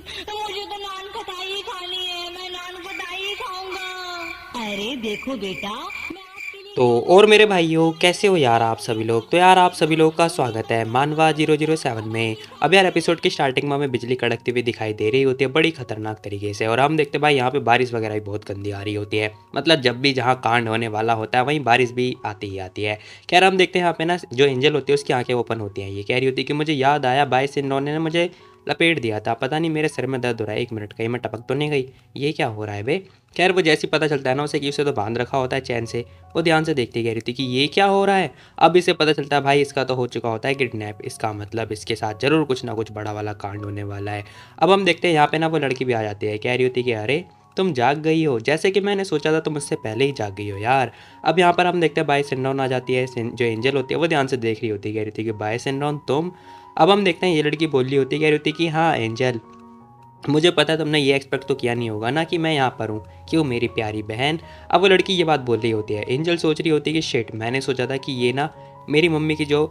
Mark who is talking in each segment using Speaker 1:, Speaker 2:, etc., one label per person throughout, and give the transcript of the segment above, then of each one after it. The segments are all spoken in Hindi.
Speaker 1: मुझे तो नान खटाई ही खानी है, मैं नान खटाई ही खाऊंगा। अरे देखो बेटा, मैं आपके लिए
Speaker 2: तो और मेरे भाइयों, कैसे हो यार आप सभी लोग। तो यार आप सभी लोग का स्वागत है मानवा 007 में। अब यार एपिसोड की स्टार्टिंग में हमें बिजली कड़कती हुई दिखाई दे रही होती है बड़ी खतरनाक तरीके से, और हम देखते हैं भाई यहाँ पे बारिश वगैरह भी बहुत गंदी आ रही होती है। मतलब जब भी जहाँ कांड होने वाला होता है वहीं बारिश भी आती ही आती है। खैर हम देखते हैं यहाँ पे ना जो एंजल होती है उसकी आंखें ओपन होती हैं। ये कह रही होती है कि मुझे याद आया बाई सिंड्रोन ने मुझे लपेट दिया था, पता नहीं मेरे सिर में दर्द हो रहा है, 1 मिनट कहीं मैं टपक तो नहीं गई, ये क्या हो रहा है बे। खैर वो जैसे ही पता चलता है ना उसे कि उसे तो बांध रखा होता है चैन से, वो ध्यान से देखती कह रही थी कि ये क्या हो रहा है। अब इसे पता चलता है भाई इसका तो हो चुका होता है किडनैप, इसका मतलब इसके साथ जरूर कुछ ना कुछ बड़ा वाला कांड होने वाला है। अब हम देखते हैं यहाँ पे ना वो लड़की भी आ जाती है, कह रही होती है कि अरे तुम जाग गई हो, जैसे कि मैंने सोचा था तुम मुझसे पहले ही जाग गई हो यार। अब यहाँ पर हम देखते हैं बाय सिंड्रोन आ जाती है, जो एंजल होती है वो ध्यान से देख रही होती है, कह रही थी कि बाय सिंड्रोन तुम। अब हम देखते हैं ये लड़की बोल रही होती है, कह रही होती है कि हाँ एंजल, मुझे पता है तुमने ये एक्सपेक्ट तो किया नहीं होगा ना कि मैं यहाँ पर हूँ, क्यों मेरी प्यारी बहन। अब वो लड़की ये बात बोल रही होती है, एंजल सोच रही होती है कि शिट, मैंने सोचा था कि ये ना मेरी मम्मी की जो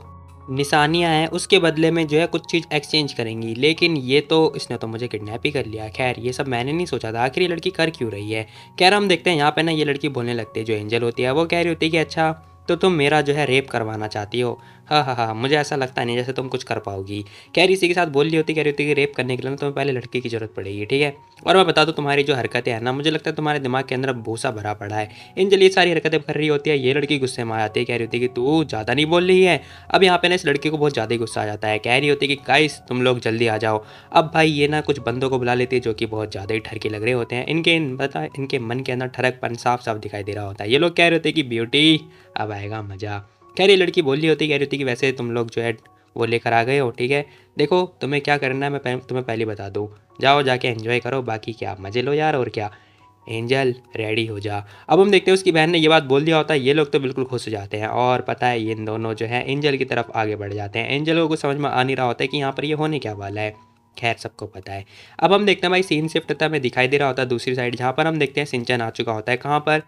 Speaker 2: निशानियाँ हैं उसके बदले में जो है कुछ चीज़ एक्सचेंज करेंगी, लेकिन ये तो इसने तो मुझे किडनैप ही कर लिया। खैर ये सब मैंने नहीं सोचा था, आखिर ये लड़की कर क्यों रही है। खैर हम देखते हैं यहाँ पे ना ये लड़की बोलने लगती है, जो एंजल होती है वो कह रही होती है कि अच्छा तो तुम मेरा जो है रेप करवाना चाहती हो। हाँ हाँ हाँ, मुझे ऐसा लगता नहीं जैसे तुम कुछ कर पाओगी। कह रही इसी के साथ बोल रही होती, कह रही होती कि रेप करने के लिए ना तुम्हें पहले लड़के की जरूरत पड़ेगी, ठीक है। और मैं बता दूँ तुम्हारी जो हरकतें हैं ना, मुझे लगता है तुम्हारे दिमाग के अंदर भूसा भरा पड़ा है। इन जल्दी सारी हरकतें कर रही होती है, ये लड़की गुस्से में आ जाती है, कह रही होती है कि तू ज़्यादा नहीं बोल रही है। अब यहाँ पे ना इस लड़के को बहुत ज़्यादा ही गुस्सा आ जाता है, कह रही होती है कि गाइस तुम लोग जल्दी आ जाओ। अब भाई ये ना कुछ बंदों को बुला लेती है जो कि बहुत ज़्यादा ही ठरके लग रहे होते हैं, इनके मन के अंदर ठरकपन साफ साफ दिखाई दे रहा होता है। ये लोग कह रहे होते हैं कि ब्यूटी अब आएगा मज़ा। खैर ये लड़की बोल रही होती, कह रही होती कि वैसे तुम लोग जो है वो लेकर आ गए हो, ठीक है। देखो तुम्हें क्या करना है मैं तुम्हें पहले बता दूँ, जाओ जाके एंजॉय करो, बाकी क्या मज़े लो यार, और क्या। एंजल रेडी हो जा। अब हम देखते हैं उसकी बहन ने ये बात बोल दिया होता है, ये लोग तो बिल्कुल खुश हो जाते हैं, और पता है ये इन दोनों जो है एंजल की तरफ आगे बढ़ जाते हैं। एंजल को कुछ समझ में आ नहीं रहा होता है कि यहाँ पर ये होने क्या वाला है। खैर सबको पता है। अब हम देखते हैं भाई सीन शिफ्ट होता है, हमें दिखाई दे रहा होता है दूसरी साइड, जहाँ पर हम देखते हैं सिंचन आ चुका होता है, कहाँ पर,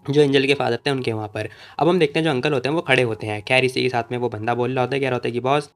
Speaker 2: जो एंजल के फादर थे उनके वहाँ पर। अब हम देखते हैं जो अंकल होते हैं वो खड़े होते हैं। खैर इसी के साथ में वो बंदा बोल रहा होता है, कह रहा होता है कि बॉस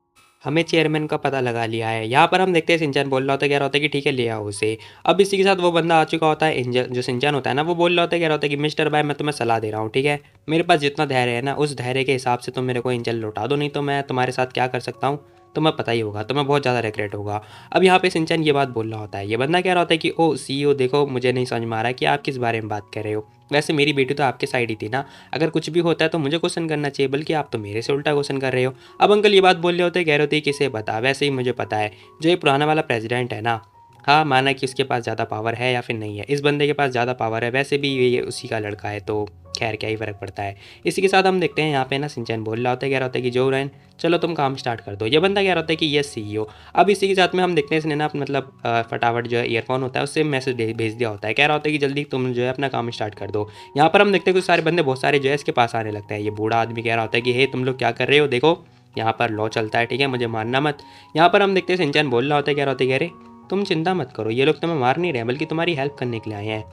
Speaker 2: हमें चेयरमैन का पता लगा लिया है। यहाँ पर हम देखते हैं सिंचन बोल रहा होता है, कह रहा होता है कि ठीक है ले आओ उसे। अब इसी के साथ वो बंदा आ चुका होता है, एंजल जो सिंचन होता है ना वो बोल रहा होता है, कह रहा होता है कि मिस्टर भाई मैं तुम्हें सलाह दे रहा हूँ, ठीक है। मेरे पास जितना धैर्य है ना उस धैर्य के हिसाब से तुम मेरे को एंजल लौटा दो, नहीं तो मैं तुम्हारे साथ क्या कर सकता हूँ तुम्हें पता ही होगा, तुम्हें बहुत ज़्यादा रिग्रेट होगा। अब यहाँ पे सिंचन ये बात बोल रहा होता है, ये बंदा कह रहा होता है कि ओ सीईओ देखो मुझे नहीं समझ में आ रहा है कि आप किस बारे में बात कर रहे हो। वैसे मेरी बेटी तो आपके साइड ही थी ना, अगर कुछ भी होता है तो मुझे क्वेश्चन करना चाहिए, बल्कि आप तो मेरे से उल्टा क्वेश्चन कर रहे हो। अब अंकल ये बात बोल रहे होते हैं, कह रहे होते हैं किसे बता, वैसे ही मुझे पता है जो ये पुराना वाला प्रेसिडेंट है ना, हाँ माना कि उसके पास ज़्यादा पावर है या फिर नहीं है, इस बंदे के पास ज़्यादा पावर है, वैसे भी ये उसी का लड़का है तो खैर क्या ही फ़र्क पड़ता है। इसी के साथ हम देखते हैं यहाँ पे ना सिंचन बोल रहा होता है, कह रहा होता है कि जो रैन चलो तुम काम स्टार्ट कर दो। ये बंदा कह रहा होता है कि यस सीईओ। अब इसी के साथ में हम देखते हैं इसने ना मतलब फटाफट जो है ईयरफोन होता है उससे मैसेज भेज दिया होता है, कह रहा होता है कि जल्दी तुम जो है अपना काम स्टार्ट कर दो। यहाँ पर हम देखते हैं कुछ सारे बंदे बहुत सारे जो है इसके पास आने लगते हैं। ये बूढ़ा आदमी कह रहा होता है कि हे तुम लोग क्या कर रहे हो, देखो यहाँ पर लॉ चलता है, ठीक है, मुझे मारना मत। यहाँ पर हम देखते हैं सिंचन बोल रहा होता है, कह रहा होता है कि अरे तुम चिंता मत करो, ये लोग तुम्हें मार नहीं रहे बल्कि तुम्हारी हेल्प करने के लिए आए हैं।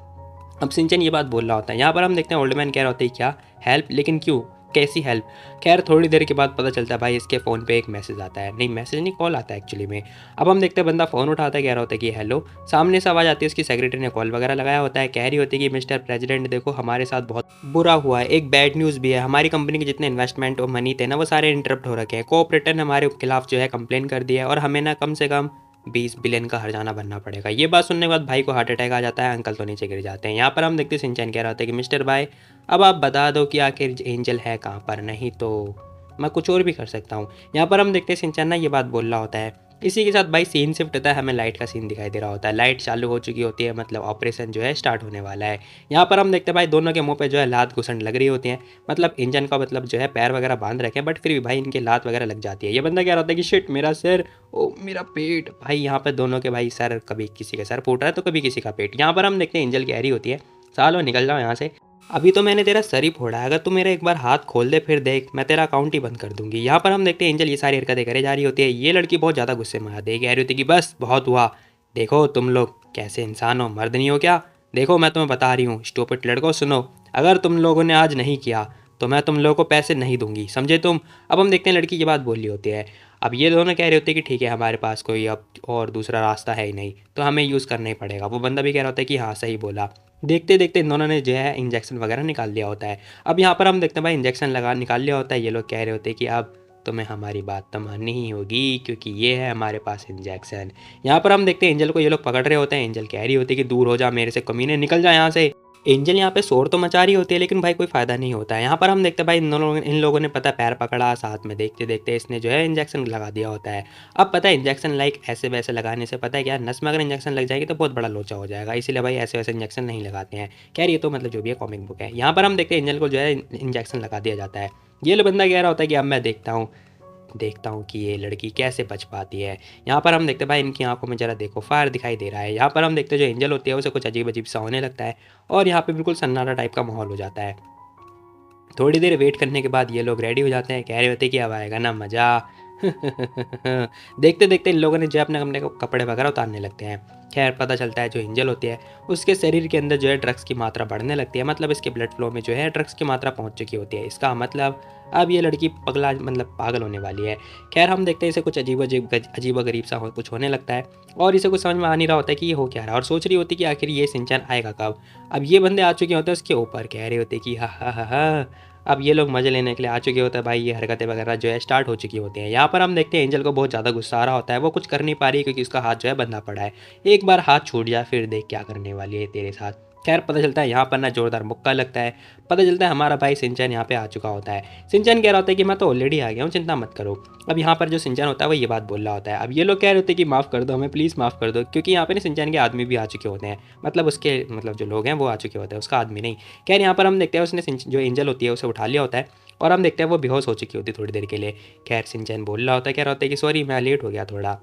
Speaker 2: अब सिंचन ये बात बोल रहा होता है, यहाँ पर हम देखते हैं ओल्ड मैन कह रहा होता है क्या हेल्प, लेकिन क्यों, कैसी हेल्प। खैर थोड़ी देर के बाद पता चलता है भाई इसके फ़ोन पे एक मैसेज आता है, नहीं मैसेज नहीं कॉल आता है एक्चुअली में। अब हम देखते हैं बंदा फ़ोन उठाता है, कह रहा होता है कि हेलो। सामने से आवाज़ आती है, उसकी सेक्रेटरी ने कॉल वगैरह लगाया होता है, कह रही होती है कि मिस्टर प्रेसिडेंट देखो हमारे साथ बहुत बुरा हुआ है, एक बैड न्यूज़ भी है, हमारी कंपनी के जितने इन्वेस्टमेंट और मनी थे ना वो सारे इंटरप्ट हो रखे हैं, कोऑपरेटर ने हमारे खिलाफ जो है कंप्लेन कर दिया है और हमें ना कम से कम 20 बिलियन का हर्जाना भरना पड़ेगा। ये बात सुनने के बाद भाई को हार्ट अटैक आ जाता है, अंकल तो नीचे गिर जाते हैं। यहाँ पर हम देखते हैं सिंचन कह रहा होता है कि मिस्टर भाई अब आप बता दो कि आखिर एंजल है कहाँ पर, नहीं तो मैं कुछ और भी कर सकता हूँ। यहाँ पर हम देखते हैं सिंचन ना ये बात बोल रहा होता है। इसी के साथ भाई सीन शिफ्ट होता है, हमें लाइट का सीन दिखाई दे रहा होता है, लाइट चालू हो चुकी होती है, मतलब ऑपरेशन जो है स्टार्ट होने वाला है। यहाँ पर हम देखते हैं भाई दोनों के मुंह पे जो है लात घुसन लग रही होती है, मतलब इंजन का मतलब जो है पैर वगैरह बांध रखे हैं, बट फिर भी भाई इनकी लात वगैरह लग जाती है। ये बंदा क्या होता है कि शिट मेरा सिर, ओ मेरा पेट। भाई यहाँ पर दोनों के भाई सर, कभी किसी का सर फूट रहा है तो कभी किसी का पेट। यहाँ पर हम देखते हैं एंजल कह रही होती है सालो निकल जाओ यहाँ से, अभी तो मैंने तेरा सर ही फोड़ा है, अगर तू मेरा एक बार हाथ खोल दे फिर देख मैं तेरा अकाउंट ही बंद कर दूंगी। यहाँ पर हम देखते हैं एंजल ये सारी हरकतें करे जा रही होती है। ये लड़की बहुत ज़्यादा गुस्से में आती है, कह रही होती है कि बस बहुत हुआ, देखो तुम लोग कैसे इंसान हो, मर्द नहीं हो क्या, देखो मैं तुम्हें बता रही हूँ स्टूपिड लड़कों सुनो, अगर तुम लोगों ने आज नहीं किया तो मैं तुम लोगों को पैसे नहीं दूंगी, समझे तुम। अब हम देखते हैं लड़की ये बात बोल रही होती है। अब ये दोनों कह रहे होते हैं कि ठीक है, हमारे पास कोई अब और दूसरा रास्ता है ही नहीं, तो हमें यूज़ करना ही पड़ेगा। वो बंदा भी कह रहा होता है कि हाँ सही बोला। देखते देखते इन दोनों ने जो है इंजेक्शन वगैरह निकाल लिया होता है। अब यहाँ पर हम देखते हैं भाई इंजेक्शन लगा निकाल लिया होता है। ये लोग कह रहे होते हैं कि अब तुम्हें हमारी बात तो माननी ही होगी, क्योंकि ये है हमारे पास इंजेक्शन। यहाँ पर हम देखते हैं एंजल को ये लोग पकड़ रहे होते हैं। एंजल कह रही होती है कि दूर हो जा मेरे से कमीने, निकल जा यहाँ से। एंजल यहाँ पे शोर तो मचा रही होती है, लेकिन भाई कोई फायदा नहीं होता है। यहाँ पर हम देखते हैं भाई इन लोगों ने पता पैर पकड़ा, साथ में देखते देखते इसने जो है इंजेक्शन लगा दिया होता है। अब पता है इंजेक्शन लाइक ऐसे वैसे लगाने से पता है क्या, नस में अगर इंजेक्शन लग जाएगी तो बहुत बड़ा लोचा हो जाएगा, इसीलिए भाई ऐसे वैसे इंजेक्शन नहीं लगाते हैं। खैर ये तो मतलब जो भी है कॉमिक बुक है। यहाँ पर हम देखते हैं एंजल को जो है इंजेक्शन लगा दिया जाता है। ये लो बंदा कह रहा होता है कि अब मैं देखता हूँ कि ये लड़की कैसे बच पाती है। यहाँ पर हम देखते हैं भाई इनकी आंखों में जरा देखो फायर दिखाई दे रहा है। यहाँ पर हम देखते हैं जो एंजल होती है उसे कुछ अजीब अजीब सा होने लगता है और यहाँ पे बिल्कुल सन्नाटा टाइप का माहौल हो जाता है। थोड़ी देर वेट करने के बाद ये लोग रेडी हो जाते हैं, कह रहे होते हैं कि अब आएगा ना मज़ा। देखते देखते इन लोगों ने जो अपने अपने कपड़े वगैरह उतारने लगते हैं। खैर पता चलता है जो एंजल होती है उसके शरीर के अंदर जो है ड्रग्स की मात्रा बढ़ने लगती है, मतलब इसके ब्लड फ्लो में जो है ड्रग्स की मात्रा पहुंच चुकी होती है। इसका मतलब अब ये लड़की पगला मतलब पागल होने वाली है। खैर हम देखते हैं इसे कुछ अजीब गरीब सा कुछ होने लगता है और इसे कुछ समझ में आ नहीं रहा होता है कि ये हो क्या रहा है, और सोच रही होती है कि आखिर ये शिनचैन आएगा कब। अब ये बंदे आ चुके होते हैं उसके ऊपर, कह रहे होते हैं कि हा। अब ये लोग मज़े लेने के लिए आ चुके होते हैं भाई, ये हरकतें वगैरह जो है स्टार्ट हो चुकी होती हैं। यहाँ पर हम देखते हैं एंजल को बहुत ज़्यादा गुस्सा आ रहा होता है, वो कुछ कर नहीं पा रही क्योंकि उसका हाथ जो है बंधा पड़ा है। एक बार हाथ छूट जाए फिर देख क्या करने वाली है तेरे साथ। खैर पता चलता है यहाँ पर ना जोरदार मुक्का लगता है। पता चलता है हमारा भाई शिनचैन यहाँ पे आ चुका होता है। शिनचैन कह रहा होता है कि मैं तो ऑलरेडी आ गया हूँ, चिंता मत करो। अब यहाँ पर जो शिनचैन होता है वो ये बात बोल रहा होता है। अब ये लोग कह रहे होते हैं कि माफ़ कर दो हमें, प्लीज़ माफ़ कर दो, क्योंकि यहाँ पे ना शिनचैन के आदमी भी आ चुके होते हैं, मतलब उसके मतलब जो लोग हैं वो आ चुके होते हैं, उसका आदमी नहीं। खैर यहाँ पर हम देखते हैं उसने जो एंजल होती है उसे उठा लिया होता है और हम देखते हैं वो बेहोश हो चुकी होती है थोड़ी देर के लिए। खैर शिनचैन बोल रहा होता है, कह रहा होता है कि सॉरी मैं लेट हो गया थोड़ा।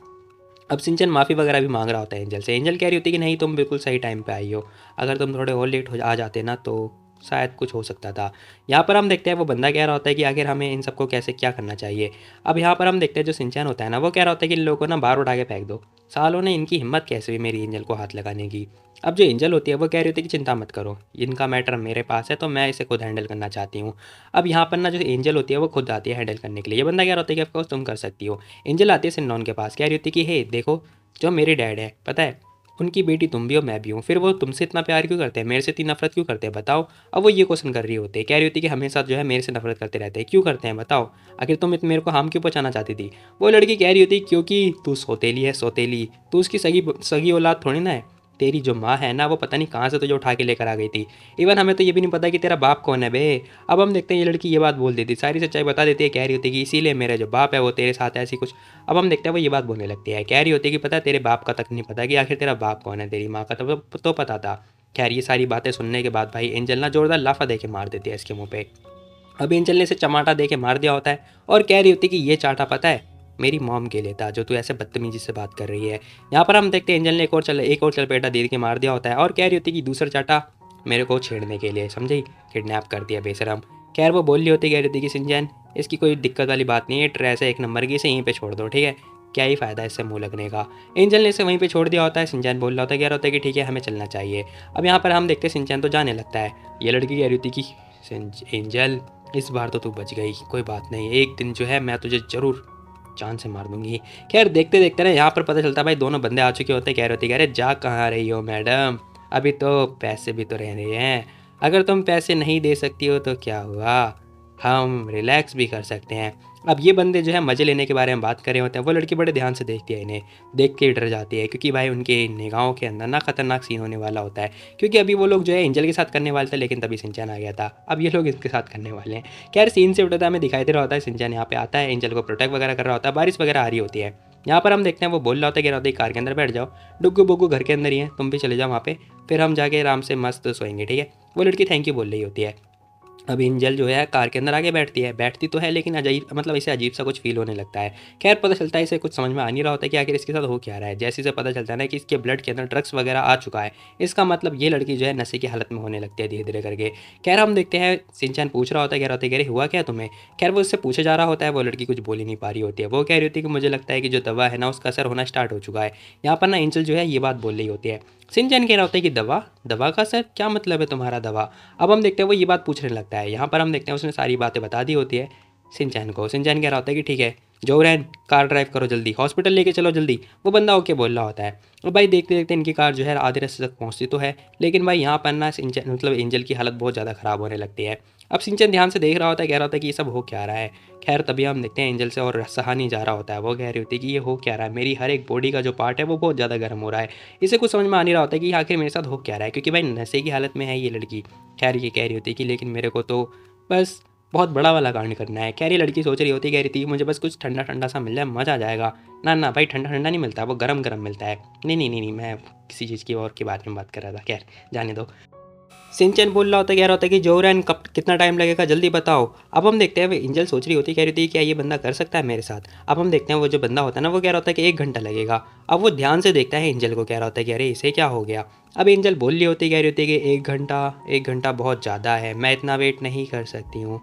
Speaker 2: अब शिनचैन माफ़ी वगैरह भी मांग रहा होता है एंजल से। एंजल कह रही होती है कि नहीं तुम बिल्कुल सही टाइम पे आई हो, अगर तुम थोड़े और लेट हो आ जाते ना तो शायद कुछ हो सकता था। यहाँ पर हम देखते हैं वो बंदा कह रहा होता है कि आखिर हमें इन सबको कैसे क्या करना चाहिए। अब यहाँ पर हम देखते हैं जो शिनचैन होता है ना वो कह रहा होता है कि इन लोगों को ना बाहर उठा के फेंक दो, सालों ने इनकी हिम्मत कैसे हुई मेरी एंजल को हाथ लगाने की। अब जो एंजल होती है वो कह रही होती है कि चिंता मत करो, इनका मैटर मेरे पास है तो मैं इसे खुद हैंडल करना चाहती हूँ। अब यहाँ पर ना जो एंजल होती है वो खुद आती है हैंडल करने के लिए। ये बंदा कह रहा होता है कि ऑफकोर्स तुम कर सकती हो। एंजल आती है सिन्नॉन के पास, कह रही होती है कि हे देखो जो मेरे डैड है पता है उनकी बेटी तुम भी हो मैं भी हूँ, फिर वो तुमसे इतना प्यार क्यों करते हैं, मेरे से इतनी नफरत क्यों करते हैं बताओ। अब वो ये क्वेश्चन कर रही होती है, कह रही होती है कि हमेशा जो है मेरे से नफरत करते रहते हैं, क्यों करते हैं बताओ, आखिर तुम मेरे को हार्म क्यों पहुंचाना चाहती थी। वो लड़की कह रही होती क्योंकि तू सौतेली है, सौतेली तू उसकी सगी सगी औलाद थोड़ी ना है, तेरी जो माँ है ना वो पता नहीं कहाँ से तुझे उठा के लेकर आ गई थी। इवन हमें तो ये भी नहीं पता कि तेरा बाप कौन है बे। अब हम देखते हैं ये लड़की ये बात बोल देती, सारी सच्चाई बता देती है, कह रही होती है कि इसीलिए मेरा जो बाप है वो तेरे साथ ऐसी कुछ। अब हम देखते हैं वो ये बात बोलने लगती है, कह रही होती है कि पता है तेरे बाप का तक नहीं पता कि आखिर तेरा बाप कौन है, तेरी माँ का तो पता था। खैर ये सारी बातें सुनने के बाद भाई एंजल ना जोरदार लाफा दे के मार देती है इसके मुँह पे। अब एंजल ने इसे चमाटा दे के मार दिया होता है और कह रही होती है कि ये चाटा पता है मेरी मॉम के लिए था जो तू ऐसे बदतमीजी से बात कर रही है। यहाँ पर हम देखते हैं एंजल ने एक और चलपेटा दे के मार दिया होता है और कह रही होती है कि दूसरा चाटा मेरे को छेड़ने के लिए, समझी, किडनैप कर दिया बेशरम। खैर वो बोल रही होती कह रही होती कि शिनचैन इसकी कोई दिक्कत वाली बात नहीं है, ट्रेस है एक नंबर की, इसे यहीं पे छोड़ दो ठीक है, क्या ही फ़ायदा इससे मुंह लगने का। एंजल ने इसे वहीं पे छोड़ दिया होता है। शिनचैन बोल रहा होता है, कह रहा होता है कि ठीक है हमें चलना चाहिए। अब यहाँ पर हम देखते हैं शिनचैन तो जाने लगता है। ये लड़की कह रही होती कि एंजल इस बार तो तू बच गई, कोई बात नहीं, एक दिन जो है मैं तुझे ज़रूर जान से मार दूंगी। खैर देखते देखते ना यहाँ पर पता चलता है भाई दोनों बंदे आ चुके होते हैं। कह रहे होते कह रहे जा कहाँ रही हो मैडम, अभी तो पैसे भी तो रह रहे हैं, अगर तुम पैसे नहीं दे सकती हो तो क्या हुआ, हम रिलैक्स भी कर सकते हैं। अब ये बंदे जो है मज़े लेने के बारे में बात कर रहे होते हैं। वो लड़की बड़े ध्यान से देखती है, इन्हें देख के डर जाती है क्योंकि भाई उनके निगाहों के अंदर ना खतरनाक सीन होने वाला होता है, क्योंकि अभी वो लोग जो है एंजल के साथ करने वाले थे लेकिन तभी शिनचैन आ गया था, अब ये लोग इसके साथ करने वाले हैं। खैर सीन से उठता हमें दिखाई दे रहा होता है शिनचैन यहाँ पे आता है, एंजल को प्रोटेक्ट वगैरह कर रहा होता है, बारिश वगैरह आ रही होती है। यहाँ पर हम देखते हैं वो बोल रहा होता है, कह रहा होता है कार के अंदर बैठ जाओ, डुग्गू बुग्गू घर के अंदर ही है, तुम भी चले जाओ वहाँ पे, फिर हम जाके आराम से मस्त सोएंगे ठीक है। वो लड़की थैंक यू बोल रही होती है। अब एंजल जो है कार के अंदर आगे बैठती तो है लेकिन अजीब मतलब इसे अजीब सा कुछ फील होने लगता है। खैर पता चलता है इसे कुछ समझ में आ नहीं रहा होता है कि आखिर इसके साथ हो क्या रहा है। जैसे इसे पता चलता है ना कि इसके ब्लड के अंदर ड्रग्स वगैरह आ चुका है, इसका मतलब ये लड़की जो है नशे की हालत में होने लगती है धीरे धीरे करके। खैर हम देखते हैं शिनचैन पूछ रहा होता है, कह रहा होता है कह रहे हुआ क्या तुम्हें। खैर वो उससे पूछे जा रहा होता है, वो लड़की कुछ बोल ही नहीं पा रही होती है। वो कह रही होती है कि मुझे लगता है कि जो दवा है ना उसका असर होना स्टार्ट हो चुका है। यहाँ पर ना एंजल जो है ये बात बोल रही होती है। शिनचैन कह रहा होता है कि दवा दवा का सर क्या मतलब है तुम्हारा दवा। अब हम देखते हैं वो ये बात पूछने लगता है। यहाँ पर हम देखते हैं उसने सारी बातें बता दी होती है शिनचैन को। शिनचैन कह रहा होता है कि ठीक है जोरैन कार ड्राइव करो जल्दी, हॉस्पिटल लेके चलो जल्दी। वो बंदा ओके बोल रहा होता है। और भाई देखते देखते इनकी कार जो है आधे रास्ते तक पहुँचती तो है, लेकिन भाई यहाँ पर ना शिनचैन मतलब एंजल की हालत बहुत ज़्यादा ख़राब होने लगती है। अब शिनचैन ध्यान से देख रहा होता है, कह रहा होता है कि ये सब हो क्या रहा है। खैर तभी हम देखते हैं एंजल से और सहा नहीं जा रहा होता है। वो कह रही होती है कि ये हो क्या रहा है, मेरी हर एक बॉडी का जो पार्ट है वो बहुत ज़्यादा गर्म हो रहा है। इसे कुछ समझ में आ नहीं रहा होता है कि आखिर मेरे साथ हो क्या रहा है, क्योंकि भाई नशे की हालत में है ये लड़की। खैर ये कह रही होती है कि लेकिन मेरे को तो बस बहुत बड़ा वाला कांड करना है। खैर ये लड़की सोच रही होती, कह रही थी मुझे बस कुछ ठंडा ठंडा सा मिल जाए मज़ा आ जाएगा। ना ना भाई ठंडा ठंडा नहीं मिलता, वो गरम गरम मिलता है। नहीं नहीं नहीं नहीं, मैं किसी चीज़ की और के बारे में बात कर रहा था। खैर जाने दो। सिंचन बोल रहा होता है, कह रहा होता है कि जोरैन कब कितना टाइम लगेगा जल्दी बताओ। अब हम देखते हैं वो एंजल सोच रही होती है, कह रही थी क्या ये बंदा कर सकता है मेरे साथ। अब हम देखते हैं वो जो बंदा होता है ना वो कह रहा होता है कि 1 घंटा लगेगा। अब वो ध्यान से देखता है एंजल को, कह रहा होता है कि अरे इसे क्या हो गया। अब एंजल बोल रही होती है, कह रही होती है कि 1 घंटा बहुत ज़्यादा है, मैं इतना वेट नहीं कर सकती हूँ।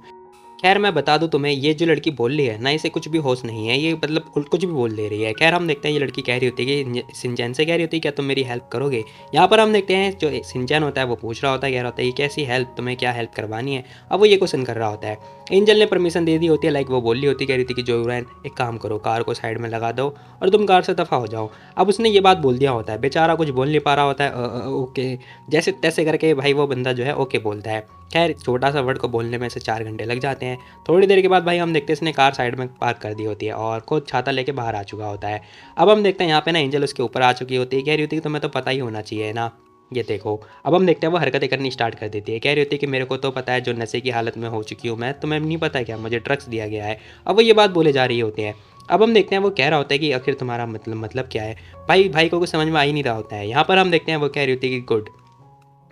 Speaker 2: खैर मैं बता दूं तुम्हें, ये जो लड़की बोल रही है ना इसे कुछ भी होश नहीं है, ये मतलब कुछ भी बोल दे रही है। खैर हम देखते हैं ये लड़की कह रही होती है कि सिंचैन से कह रही होती है क्या तुम मेरी हेल्प करोगे। यहाँ पर हम देखते हैं जो सिंचैन होता है वो पूछ रहा होता है, कह रहा होता है ये कैसी हेल्प, तुम्हें क्या हेल्प करवानी है। अब वो ये क्वेश्चन कर रहा होता है। एंजल ने परमिशन दे दी होती है, लाइक वो बोल रही होती है, कह रही थी कि जोरैन एक काम करो कार को साइड में लगा दो और तुम कार से दफ़ा हो जाओ। अब उसने ये बात बोल दिया होता है, बेचारा कुछ बोल नहीं पा रहा होता है। ओके जैसे तैसे करके भाई वो बंदा जो है ओके बोलता है। खैर छोटा सा वर्ड को बोलने में से 4 घंटे लग जाते हैं। थोड़ी देर के बाद भाई हम देखते हैं इसने कार साइड में पार्क कर दी होती है और खुद छाता लेके बाहर आ चुका होता है। अब हम देखते हैं यहाँ पे ना एंजल उसके ऊपर आ चुकी होती है, कह रही होती है कि तुम्हें तो पता ही होना चाहिए ना। ये देखो अब हम देखते हैं वो हरकतें करनी स्टार्ट कर देती है, कह रही होती है कि मेरे को तो पता है जो नशे की हालत में हो चुकी हूँ मैं, तुम्हें नहीं पता क्या मुझे ड्रग्स दिया गया है। अब वो ये बात बोले जा रही होती है। अब हम देखते हैं वो कह रहा होता है कि आखिर तुम्हारा मतलब क्या है। भाई भाई को कुछ समझ में आ ही नहीं रहा होता है। यहाँ पर हम देखते हैं वो कह रही होती है कि गुड,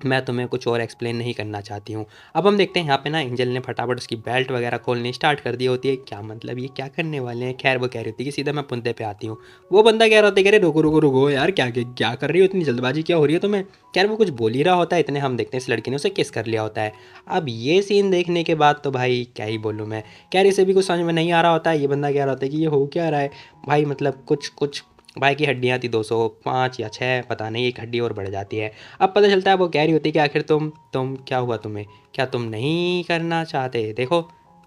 Speaker 2: मैं तुम्हें कुछ और एक्सप्लेन नहीं करना चाहती हूँ। अब हम देखते हैं यहाँ पे ना एंजल ने फटाफट उसकी बेल्ट वगैरह खोलनी स्टार्ट कर दी होती है। क्या मतलब ये क्या करने वाले हैं। खैर वो कह रही होती है कि सीधा मैं पुंते पे आती हूँ। वो बंदा कह रहा होता है कह रहे रुको रुको रुको यार, क्या क्या क्या कर रही हो, इतनी जल्दबाजी क्या हो रही है तुम्हें। खैर वो कुछ बोल ही रहा होता है, इतने हम देखते हैं इस लड़की ने उसे किस कर लिया होता है। अब ये सीन देखने के बाद तो भाई क्या ही बोलूँ मैं। खैर इसे भी कुछ समझ में नहीं आ रहा होता है। ये बंदा कह रहा होता है कि ये हो क्या रहा है भाई, मतलब कुछ कुछ भाई की हड्डियाँ थी 205 या 6 पता नहीं, एक हड्डी और बढ़ जाती है। अब पता चलता है वो कह रही होती है कि आखिर तुम क्या हुआ तुम्हें, क्या तुम नहीं करना चाहते। देखो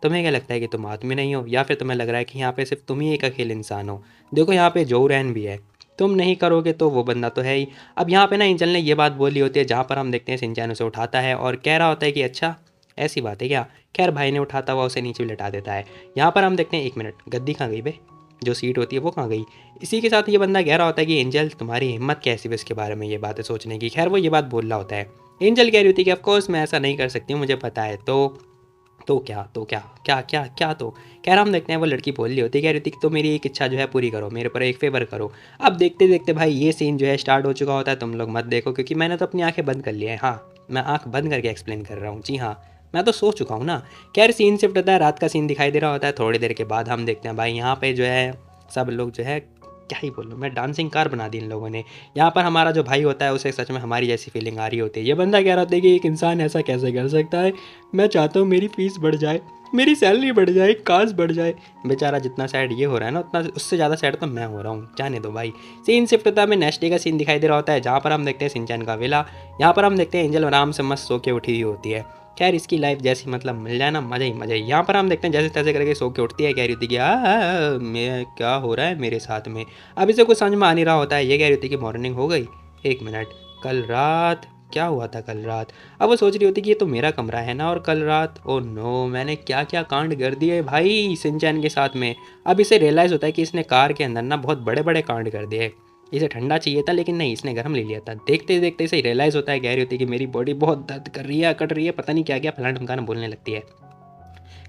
Speaker 2: तुम्हें क्या लगता है कि तुम आदमी नहीं हो, या फिर तुम्हें लग रहा है कि यहाँ पे सिर्फ तुम ही एक अकेले इंसान हो। देखो यहाँ पे जोरैन भी है, तुम नहीं करोगे तो वो बंदा तो है ही। अब यहाँ पे ना एंजल ने ये बात बोली होती है, जहाँ पर हम देखते हैं शिनचैन उसे उठाता है और कह रहा होता है कि अच्छा ऐसी बात है क्या। खैर भाई ने उठाता हुआ उसे नीचे लिटा देता है। यहाँ पर हम देखते हैं 1 मिनट गद्दी कहाँ गई बे, जो सीट होती है वो कहाँ गई। इसी के साथ ये बंदा कह रहा होता है कि एंजल तुम्हारी हिम्मत कैसी है इसके बारे में ये बातें सोचने की। खैर वो ये बात बोल रहा होता है। एंजल कह रही होती है कि ऑफकोर्स मैं ऐसा नहीं कर सकती हूँ, मुझे पता है। तो क्या तो क्या क्या क्या क्या तो। खैर हम देखते हैं वो लड़की बोल रही होती है, कह रही थी कि तो मेरी एक इच्छा जो है पूरी करो, मेरे पर एक फेवर करो। अब देखते देखते भाई ये सीन जो है स्टार्ट हो चुका होता है। तुम लोग मत देखो क्योंकि मैंने तो अपनी आंखें बंद कर लिया है। हाँ मैं आंख बंद करके एक्सप्लेन कर रहा हूँ, जी हाँ मैं तो सो चुका हूँ ना। खैर सीन शिफ्ट होता है, रात का सीन दिखाई दे रहा होता है। थोड़ी देर के बाद हम देखते हैं भाई यहाँ पे जो है सब लोग जो है क्या ही बोलूँ मैं, डांसिंग कार बना दी इन लोगों ने। यहाँ पर हमारा जो भाई होता है उसे सच में हमारी जैसी फीलिंग आ रही होती है। ये बंदा कह रहा होता है कि एक इंसान ऐसा कैसे कर सकता है, मैं चाहता हूँ मेरी फीस बढ़ जाए, मेरी सैलरी बढ़ जाए, काज बढ़ जाए। बेचारा जितना सैड ये हो रहा है ना उतना उससे ज़्यादा सैड तो मैं हो रहा हूँ, जाने दो भाई। सीन शिफ्ट होता है, हमें नेक्स्ट डे का सीन दिखाई दे रहा होता है, जहाँ पर हम देखते हैं शिनचैन का विला। यहाँ पर हम देखते हैं एंजल आराम से मस्त सो के उठी हुई होती है। खैर इसकी लाइफ जैसी मतलब मिल जाए ना मज़ा ही मज़ा ही। यहाँ पर हम देखते हैं जैसे तैसे करके सो के उठती है, कह रही थी कि मैं क्या हो रहा है मेरे साथ में। अब इसे कुछ समझ में आ नहीं रहा होता है। ये कह रही थी कि मॉर्निंग हो गई, 1 मिनट कल रात क्या हुआ था कल रात। अब वो सोच रही होती कि ये तो मेरा कमरा है ना, और कल रात ओ नो मैंने क्या क्या कांड कर दिए भाई शिनचैन के साथ में। अब इसे रियलाइज़ होता है कि इसने कार के अंदर ना बहुत बड़े बड़े कांड कर दिए। इसे ठंडा चाहिए था लेकिन नहीं इसने गर्म ले लिया था। देखते देखते इसे रियलाइज़ होता है, कह रही होती है कि मेरी बॉडी बहुत दर्द कर रही है, कट रही है, पता नहीं क्या क्या फलाना ढमकाना बोलने लगती है।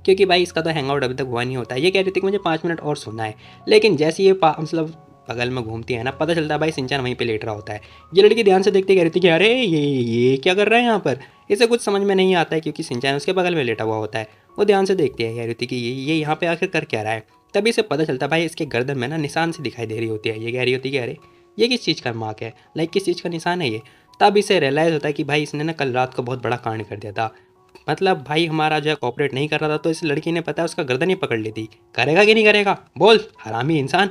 Speaker 2: क्योंकि भाई इसका तो हैंग आउट अभी तक हुआ नहीं होता है। ये कह रही थी कि मुझे 5 मिनट और सोना है, लेकिन जैसे ये मतलब बगल में घूमती है ना पता चलता है भाई शिनचैन वहीं पे लेट रहा होता है। ये लड़की ध्यान से देखते कह रही थी कि अरे ये क्या कर रहा है यहाँ पर। इसे कुछ समझ में नहीं आता है क्योंकि शिनचैन उसके बगल में लेटा हुआ होता है। वो ध्यान से देखती है, कह रही थी कि ये यहाँ पे आखिर कर क्या रहा है। तभी इसे पता चलता है भाई इसके गर्दन में ना निशान से दिखाई दे रही होती है। ये कह रही होती है कि अरे ये किस चीज़ का मार्क है, लाइक किस चीज़ का निशान है ये। तब इसे रियलाइज़ होता है कि भाई इसने ना कल रात को बहुत बड़ा कांड कर दिया था। मतलब भाई हमारा जो है कॉपरेट नहीं कर रहा था तो इस लड़की ने पता है उसका गर्दन ही पकड़ ली थी। करेगा कि नहीं करेगा बोल हरामी इंसान,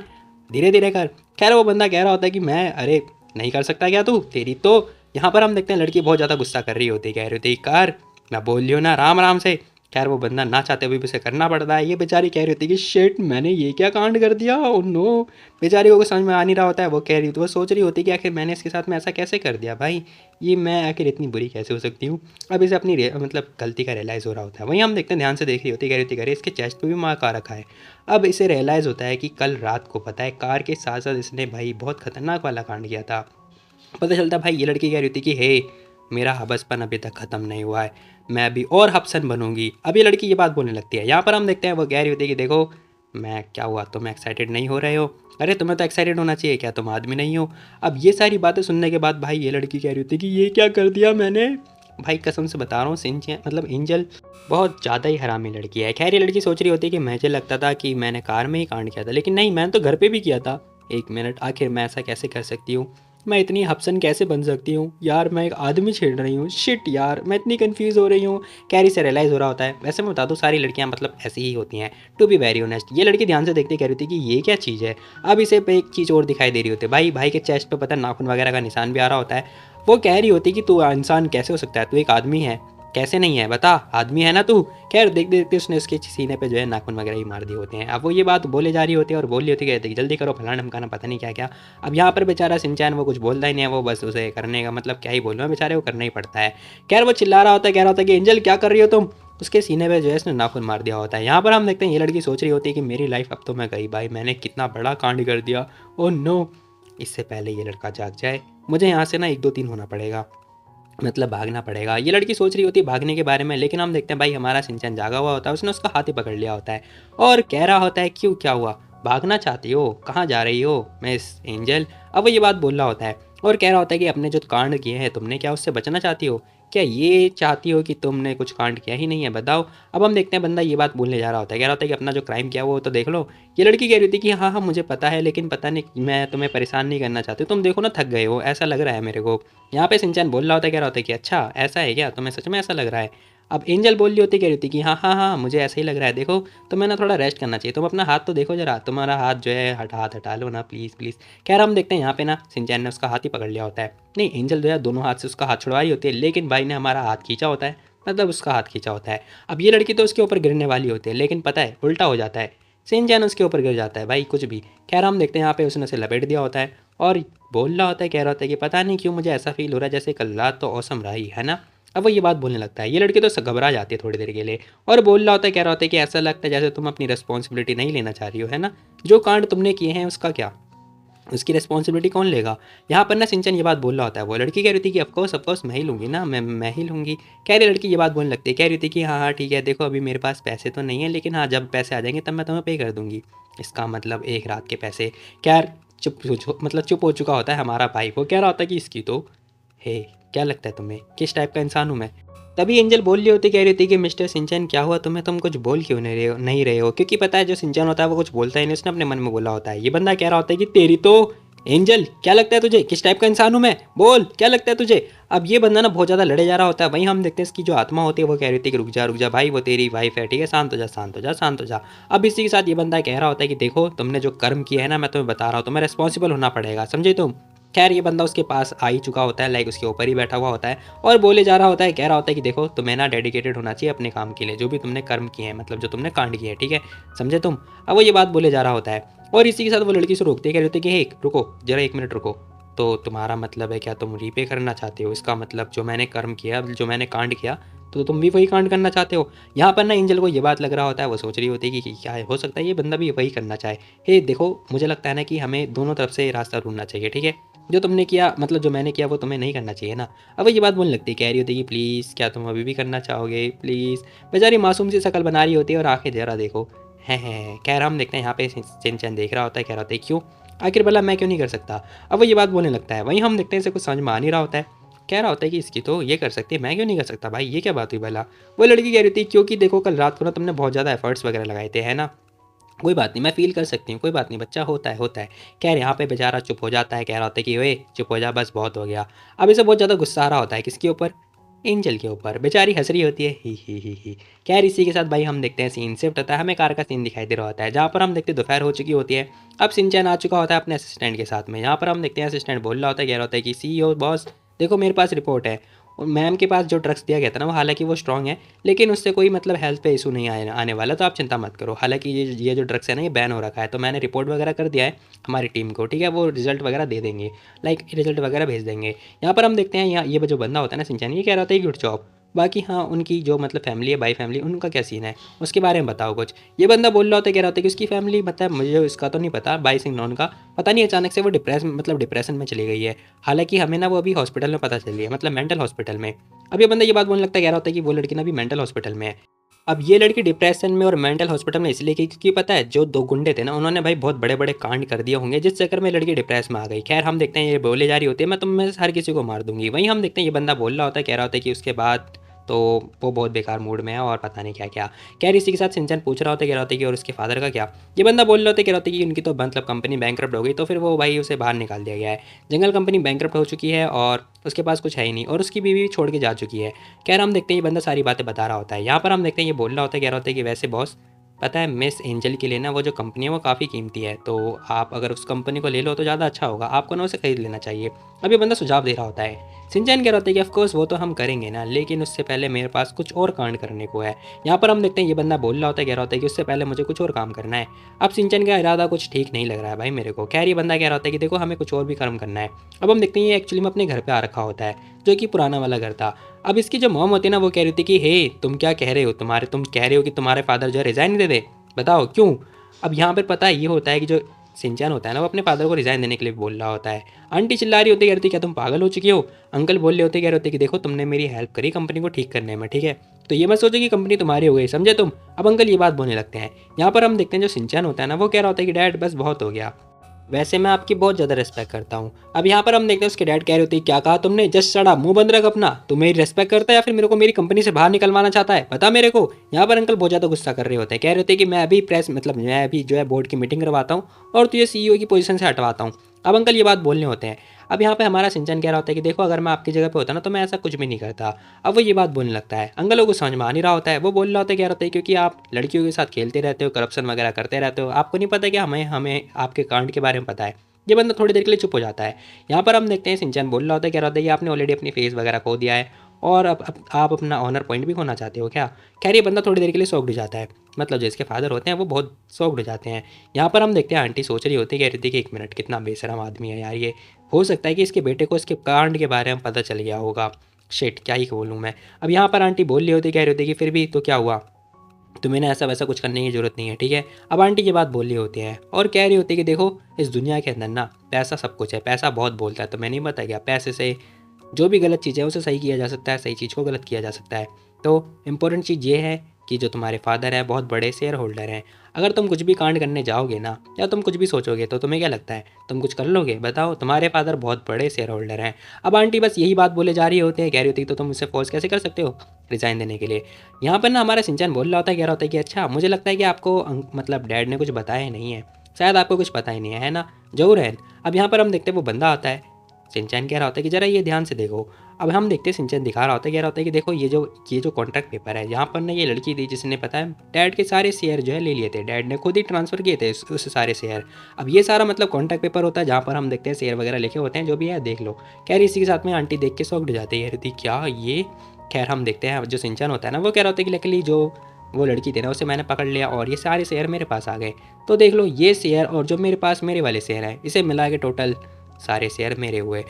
Speaker 2: धीरे धीरे कर। खैर वो बंदा कह रहा होता है कि मैं अरे नहीं कर सकता क्या तू, तेरी तो। यहाँ पर हम देखते हैं लड़की बहुत ज़्यादा गुस्सा कर रही होती है, कह रही होती है कर, मैं बोल रही हूँ ना राम राम से। खैर वो बंदा ना चाहते हुए भी उसे करना पड़ता है। ये बेचारी कह रही होती है कि शिट मैंने ये क्या कांड कर दिया, ओ नो। बेचारी को समझ में आ नहीं रहा होता है, वो कह रही होती, वो सोच रही होती है कि आखिर मैंने इसके साथ में ऐसा कैसे कर दिया भाई, ये मैं आखिर इतनी बुरी कैसे हो सकती हूँ। अब इसे अपनी मतलब गलती का रियलाइज़ हो रहा होता है। वहीं हम देखते हैं ध्यान से देख रही होती है, कह रही होती है अरे इसके चेस्ट पे भी मार्क आ रखा है। अब इसे रियलाइज़ होता है कि कल रात को पता है कार के साथ साथ इसने भाई बहुत खतरनाक वाला कांड किया था। पता चलता भाई ये लड़की कह रही थी कि हे मेरा हबसपन अभी तक ख़त्म नहीं हुआ है, मैं अभी और हबसन बनूंगी। अब ये लड़की ये बात बोलने लगती है। यहाँ पर हम देखते हैं वो कह रही होती है कि देखो मैं क्या हुआ, तुम एक्साइटेड नहीं हो रहे हो, अरे तुम्हें तो एक्साइटेड होना चाहिए, क्या तुम आदमी नहीं हो। अब ये सारी बातें सुनने के बाद भाई ये लड़की कह रही होती है कि ये क्या कर दिया मैंने। भाई कसम से बता रहा हूँ मतलब एंजल बहुत ज़्यादा ही हरामी लड़की है। खैर ये लड़की सोच रही होती है कि मुझे लगता था कि मैंने कार में ही कांड किया था, लेकिन नहीं मैंने तो घर पे भी किया था। एक मिनट, आखिर मैं ऐसा कैसे कर सकती हूँ, मैं इतनी हबसन कैसे बन सकती हूँ यार, मैं एक आदमी छेड़ रही हूँ, शिट यार मैं इतनी कंफ्यूज हो रही हूँ। कैरी से रियलाइज़ हो रहा होता है। वैसे मैं बता दूँ सारी लड़कियाँ मतलब ऐसी ही होती हैं, टू बी वेरी ऑनेस्ट। ये लड़की ध्यान से देखती कह रही थी कि ये क्या चीज़ है। अब इसे पे एक चीज़ और दिखाई दे रही होती है, भाई के चेस्ट पे पता नाखून वगैरह का निशान भी आ रहा होता है। वो कह रही होती कि तू इंसान कैसे हो सकता है, तू एक आदमी है, कैसे नहीं है बता, आदमी है ना तू। खैर देखते देखते उसने उसके सीने पे जो है नाखून वगैरह ही मार दिए होते हैं। अब वो ये बात बोले जा रही होती है और बोल रही होती है कि जल्दी करो फलाना ढमकाना पता नहीं क्या क्या। अब यहाँ पर बेचारा सिंचैन वो कुछ बोलता ही नहीं है, वो बस उसे करने का मतलब क्या ही बोल रहा है, बेचारे को करना ही पड़ता है। खैर वो चिल्ला रहा होता है, कह रहा होता है कि एंजल क्या कर रही हो तुम, उसके सीने पे जो है इसने नाखून मार दिया होता है। यहाँ पर हम देखते हैं ये लड़की सोच रही होती है कि मेरी लाइफ अब तो मैं गई भाई, मैंने कितना बड़ा कांड कर दिया, ओ नो। इससे पहले ये लड़का जाग जाए मुझे यहाँ से ना 1 2 3 होना पड़ेगा, मतलब भागना पड़ेगा। ये लड़की सोच रही होती है भागने के बारे में, लेकिन हम देखते हैं भाई हमारा सिंचन जागा हुआ होता है, उसने उसका हाथ ही पकड़ लिया होता है और कह रहा होता है क्यों क्या हुआ, भागना चाहती हो, कहाँ जा रही हो मिस एंजल। अब वो ये बात बोल रहा होता है और कह रहा होता है कि अपने जो कांड किए हैं तुमने क्या उससे बचना चाहती हो, क्या ये चाहती हो कि तुमने कुछ कांड किया ही नहीं है बताओ। अब हम देखते हैं बंदा ये बात बोलने जा रहा होता है, कह रहा होता है कि अपना जो क्राइम किया वो तो देख लो। ये लड़की कह रही थी कि हाँ हाँ मुझे पता है, लेकिन पता नहीं मैं तुम्हें परेशान नहीं करना चाहती, तुम देखो ना थक गए हो ऐसा लग रहा है मेरे को। यहाँ पे सिंचन बोल रहा होता है, कह रहा होता है कि अच्छा ऐसा है क्या, तुम्हें सच में ऐसा लग रहा है। अब एंजल बोल रही होती कह रही होती कि हाँ हाँ हाँ मुझे ऐसा ही लग रहा है, देखो तुम्हें ना थोड़ा रेस्ट करना चाहिए, तुम अपना हाथ तो देखो जरा, तुम्हारा हाथ जो है हाथ हटा लो ना प्लीज़ प्लीज़। खैर हम देखते हैं यहाँ पे ना सिंचैन ने उसका हाथ ही पकड़ लिया होता है, नहीं एंजल जो है दोनों हाथ से उसका हाथ छुड़वाई होती है, लेकिन भाई ने हमारा हाथ खींचा होता है, मतलब उसका हाथ खींचा होता है। अब ये लड़की तो उसके ऊपर गिरने वाली होती है, लेकिन पता है उल्टा हो जाता है, सिंचैन उसके ऊपर गिर जाता है भाई कुछ भी। खैर हम देखते हैं यहाँ पे उसने उसे लपेट दिया होता है और बोल रहा होता है, कह रहा होता है कि पता नहीं क्यों मुझे ऐसा फील हो रहा है जैसे कल रात तो औसम रही है ना। अब वो ये बात बोलने लगता है, ये लड़की तो घबरा जाती है थोड़ी देर के लिए और बोल रहा होता है, कह रहा होता है कि ऐसा लगता है जैसे तुम अपनी रिस्पॉन्सिबिलिटी नहीं लेना चाह रही हो, है ना, जो कांड तुमने किए हैं उसका क्या, उसकी रिस्पॉन्सिबिलिटी कौन लेगा। यहाँ पर ना सिंचन ये बात बोल रहा होता है, वो लड़की कह रही थी कि ऑफकोर्स मैं ही लूँगी ना, मैं ही लूँगी। कह रही लड़की ये बात बोलने लगती है, कह रही थी कि हाँ हाँ ठीक है, देखो अभी मेरे पास पैसे तो नहीं है, लेकिन हाँ जब पैसे आ जाएंगे तब मैं तुम्हें पे कर दूँगी, इसका मतलब एक रात के पैसे। खैर चुप हो चुका होता है हमारा भाई, वो कह रहा होता है कि इसकी तो हे क्या लगता है तुम्हें किस टाइप का इंसान हूँ मैं। तभी एंजल बोल रही होती, कह रही थी कि मिस्टर सिंचन क्या हुआ तुम्हें, तुम कुछ बोल क्यों नहीं रहे हो, क्योंकि पता है जो सिंचन होता है वो कुछ बोलता ही नहीं, उसने अपने मन में बोला होता है। ये बंदा कह रहा होता है कि तेरी तो एंजल क्या लगता है तुझे किस टाइप का इंसान हूँ मैं, बोल क्या लगता है तुझे। अब ये बंदा ना बहुत ज़्यादा लड़े जा रहा होता है। वहीं हम देखते हैं इसकी जो आत्मा होती है वो कह रही थी कि रुक जा भाई, वो तेरी वाइफ है ठीक है, शांत हो जा शांत हो जा शांत हो जा। अब इसी के साथ ये बंदा कह रहा होता है कि देखो तुमने जो कर्म किया है ना, मैं तुम्हें बता रहा हूँ तुम्हें रिस्पॉन्सिबल होना पड़ेगा, समझे तुम। खैर ये बंदा उसके पास आ ही चुका होता है, लाइक उसके ऊपर ही बैठा हुआ होता है और बोले जा रहा होता है, कह रहा होता है कि देखो तुम्हें ना डेडिकेटेड होना चाहिए अपने काम के लिए, जो भी तुमने कर्म किए हैं मतलब जो तुमने कांड किए हैं ठीक है, समझे तुम। अब वो ये बात बोले जा रहा होता है और इसी के साथ वो लड़की से रोकते कह रही होती है कि हे रुको जरा 1 मिनट रुको, तो तुम्हारा मतलब है क्या तुम रीपे करना चाहते हो, इसका मतलब जो मैंने कर्म किया जो मैंने कांड किया तो तुम भी वही कांड करना चाहते हो। यहाँ पर ना एंजल को ये बात लग रहा होता है, वो सोच रही होती है कि क्या हो सकता है ये बंदा भी वही करना चाहे। हे देखो मुझे लगता है ना कि हमें दोनों तरफ से रास्ता ढूंढना चाहिए ठीक है, जो तुमने किया मतलब जो मैंने किया वो तुम्हें नहीं करना चाहिए ना। अब ये बात बोलने लगती है, कह रही होती है कि प्लीज़ क्या तुम अभी भी करना चाहोगे प्लीज़। बेचारी मासूम सी शक्ल बना रही होती है और आंखें जरा देखो है। खैर हम देखते हैं यहाँ पे सिंचन देख रहा होता है, कह रहा होता है क्यों आखिर भला मैं क्यों नहीं कर सकता। अब वो ये बात बोलने लगता है, वहीं हम देखते हैं इसे कुछ समझ में आ नहीं रहा होता है, कह रहा होता है कि इसकी तो ये कर सकती है मैं क्यों नहीं कर सकता भाई, ये क्या बात हुई भला। वो लड़की कह रही थी क्योंकि देखो कल रात को ना तुमने बहुत ज़्यादा एफर्ट्स वगैरह लगाए थे है ना, कोई बात नहीं मैं फील कर सकती हूँ, कोई बात नहीं बच्चा होता है। खैर यहाँ पे बेचारा चुप हो जाता है, कह रहा होता है कि ओए चुप हो जा बस बहुत हो गया। अब इसे बहुत ज़्यादा गुस्सा आ रहा होता है किसके ऊपर, एंजल के ऊपर। बेचारी हंस रही होती है, ही। खैर इसी के साथ भाई हम देखते हैं सीन शिफ्ट होता है, हमें कार का सीन दिखाई दे रहा होता है जहाँ पर हम देखते हैं दोपहर हो चुकी होती है। अब सिंचैन आ चुका होता है अपने असिस्टेंट के साथ में। यहाँ पर हम देखते हैं असिस्टेंट बोल रहा होता है, कह रहा होता है कि CEO बॉस देखो मेरे पास रिपोर्ट है, और मैम के पास जो ड्रग्स दिया गया था ना वो हालांकि वो स्ट्रॉन्ग है, लेकिन उससे कोई मतलब हेल्थ पे इशू नहीं आने वाला, तो आप चिंता मत करो। हालांकि ये जो ड्रग्स है ना ये बैन हो रखा है, तो मैंने रिपोर्ट वगैरह कर दिया है हमारी टीम को, ठीक है, वो रिजल्ट वगैरह दे देंगे, लाइक रिजल्ट वगैरह भेज देंगे। यहाँ पर हम देखते हैं यहाँ ये जो बंदा होता है ना सिंचैन, ये कह रहा था गुड जॉब। बाकी हाँ उनकी जो मतलब फैमिली है, बाई फैमिली, उनका क्या सीन है उसके बारे में बताओ कुछ। ये बंदा बोल रहा होता है, कह रहा होता है कि उसकी फैमिली मतलब मुझे इसका तो नहीं पता, बाई सिंह नॉन का पता नहीं, अचानक से वो डिप्रेशन में चली गई है। हालांकि हमें ना वो अभी हॉस्पिटल में पता चली है, मतलब मेंटल हॉस्पिटल में। अब ये बंदा ये बात बोलने लगता है, कह रहा होता है कि वो लड़की ना अभी मेंटल हॉस्पिटल में है। अब ये लड़की डिप्रेशन में और मेंटल हॉस्पिटल में इसलिए क्योंकि पता है जो 2 गुंडे थे ना उन्होंने भाई बहुत बड़े बड़े कांड कर दिए होंगे, जिस चक्कर में लड़की डिप्रेस में आ गई। खैर हम देखते हैं ये बोले जा रही होती है, मैं तुम में से हर किसी को मार दूंगी। वहीं हम देखते हैं ये बंदा बोल रहा होता है, कह रहा होता है कि उसके बाद तो वो बहुत बेकार मूड में है और पता नहीं क्या क्या। खैर इसी के साथ सिंचन पूछ रहा होता है, कह रहा होता है कि और उसके फादर का क्या। ये बंदा बोल रहा होता है, कह रहा होता है कि उनकी तो मतलब कंपनी बैंकरप्ट हो गई, तो फिर वो भाई उसे बाहर निकाल दिया गया है। जंगल कंपनी बैंकरप्ट हो चुकी है और उसके पास कुछ है ही नहीं, और उसकी बीवी भी छोड़ के जा चुकी है। खैर हम देखते हैं ये बंदा सारी बातें बता रहा होता है। यहाँ पर हम देखते हैं ये बोल रहा होता है, कह रहा होता है कि वैसे बॉस पता है मिस एंजल के लिए ना वो जो कंपनी है वो काफ़ी कीमती है, तो आप अगर उस कंपनी को ले लो तो ज़्यादा अच्छा होगा, आपको ना उसे खरीद लेना चाहिए। अब ये बंदा सुझाव दे रहा होता है। सिंचैन कह रहा होता है कि ऑफकोर्स वो तो हम करेंगे ना, लेकिन उससे पहले मेरे पास कुछ और कांड करने को है। यहाँ पर हम देखते हैं ये बंदा बोल रहा होता है, कह रहा होता है कि उससे पहले मुझे कुछ और काम करना है। अब सिंचैन का इरादा कुछ ठीक नहीं लग रहा है भाई मेरे को। खैर ये बंदा कह रहा होता है कि देखो हमें कुछ और भी कर्म करना है। अब हम देखते हैं ये एक्चुअली में अपने घर पर आ रखा होता है, जो कि पुराना वाला घर था। अब इसकी जो मॉम होती है ना वो कह रही थी कि हे तुम क्या कह रहे हो, तुम कह रहे हो कि तुम्हारे फादर जो है रिजाइन दे दे, बताओ क्यों। अब यहाँ पर पता है ये होता है कि जो सिंचैन होता है ना वो अपने फादर को रिजाइन देने के लिए बोल रहा होता है। आंटी चिल्ला रही होती है, कहती क्या तुम पागल हो चुकी हो। अंकल बोल रहे होते, कह रहे होते कि देखो तुमने मेरी हेल्प करी कंपनी को ठीक करने में, ठीक है, तो ये मत सोचो कि कंपनी तुम्हारी हो गई, समझे तुम। अब अंकल ये बात बोलने लगते हैं। यहाँ पर हम देखते हैं जो सिंचैन होता है ना वो कह रहा होता है कि डैड बस बहुत हो गया, वैसे मैं आपकी बहुत ज़्यादा रिस्पेक्ट करता हूँ। अब यहाँ पर हम देखते हैं उसके डैड कह रहे होते हैं क्या कहा तुमने, जस्ट शट मुंह बंद रख अपना, तू मेरी रिस्पेक्ट करता है या फिर मेरे को मेरी कंपनी से बाहर निकलवाना चाहता है, बता मेरे को। यहाँ पर अंकल बहुत ज़्यादा गुस्सा कर रहे होते हैं, कह रहे होते हैं कि मैं अभी मैं अभी जो है बोर्ड की मीटिंग करवाता हूँ और तुझे CEO की पोजीशन से हटवाता हूँ। अब अंकल ये बात बोलने होते हैं। अब यहाँ पे हमारा सिंचन कह रहा होता है कि देखो अगर मैं आपकी जगह पे होता ना तो मैं ऐसा कुछ भी नहीं करता। अब वो ये बात बोलने लगता है। अंकल को समझ में आ नहीं रहा होता है। वो बोल रहा होता है, कह रहा होता है क्योंकि आप लड़कियों के साथ खेलते रहते हो, करप्शन वगैरह करते रहते हो, आपको नहीं पता कि हमें हमें आपके कांड के बारे में पता है। ये बंदा थोड़ी देर के लिए चुप हो जाता है। यहाँ पर हम देखते हैं सिंचन बोल रहा होता है, कह रहा होता है कि आपने ऑलरेडी अपनी फेस वगैरह खो दिया है और अब आप अपना ऑनर पॉइंट भी खोना चाहते हो क्या। खैर ये बंदा थोड़ी देर के लिए शॉक्ड हो जाता है, मतलब जो इसके फादर होते हैं वो बहुत शॉक्ड हो जाते हैं। यहाँ पर हम देखते हैं आंटी सोच रही होती है, कह रही थी कि 1 मिनट कितना बेशरम आदमी है यार ये, हो सकता है कि इसके बेटे को इसके कांड के बारे में पता चल गया होगा। शिट क्या ही बोलूँ मैं। अब यहाँ पर आंटी बोल रही होती, कह रही होती कि फिर भी तो क्या हुआ, तुम्हें ना ऐसा वैसा कुछ करने की ज़रूरत नहीं है, ठीक है। अब आंटी ये बात बोल रही होती है और कह रही होती है कि देखो इस दुनिया के अंदर ना पैसा सब कुछ है, पैसा बहुत बोलता है, तो मैं नहीं बता गया पैसे से जो भी गलत चीज़ है उसे सही किया जा सकता है, सही चीज़ को गलत किया जा सकता है। तो इम्पोर्टेंट चीज़ ये है कि जो तुम्हारे फादर हैं बहुत बड़े शेयर होल्डर हैं। अगर तुम कुछ भी कांड करने जाओगे ना या तुम कुछ भी सोचोगे तो तुम्हें क्या लगता है तुम कुछ कर लोगे, बताओ, तुम्हारे फादर बहुत बड़े शेयर होल्डर हैं। अब आंटी बस यही बात बोले जा रही होती है, कह रही होती है तो तुम उसे फोर्स कैसे कर सकते हो रिज़ाइन देने के लिए। यहाँ पर ना हमारा सिंचन बोल रहा होता है, कह रहा होता है कि अच्छा मुझे लगता है कि आपको मतलब डैड ने कुछ बताया नहीं है, शायद आपको कुछ पता ही नहीं है ना, जरूर है। अब यहाँ पर हम देखते हैं वो बंदा आता है। सिंचन कह रहा होता है कि जरा ये ध्यान से देखो। अब हम देखते हैं सिंचन दिखा रहा होता है, कह रहा होता है कि देखो ये जो कॉन्ट्रैक्ट पेपर है, यहाँ पर ना ये लड़की थी जिसने पता है डैड के सारे शेयर जो है ले लिए थे, डैड ने खुद ही ट्रांसफ़र किए थे उस सारे शेयर। अब ये सारा मतलब कॉन्ट्रैक्ट पेपर होता है जहाँ पर हम देखते हैं शेयर वगैरह लिखे होते हैं, जो भी है देख लो। खैर इसी के साथ में आंटी देख के शॉक्ड हो जाती है, रहती क्या ये। खैर हम देखते हैं जो सिंचन होता है ना वो कह रहा होता है कि लकीली जो वो लड़की थी ना उसे मैंने पकड़ लिया और ये सारे शेयर मेरे पास आ गए, तो देख लो ये शेयर और जो मेरे पास मेरे वाले शेयर हैं इसे मिला के टोटल सारे शेयर मेरे हुए,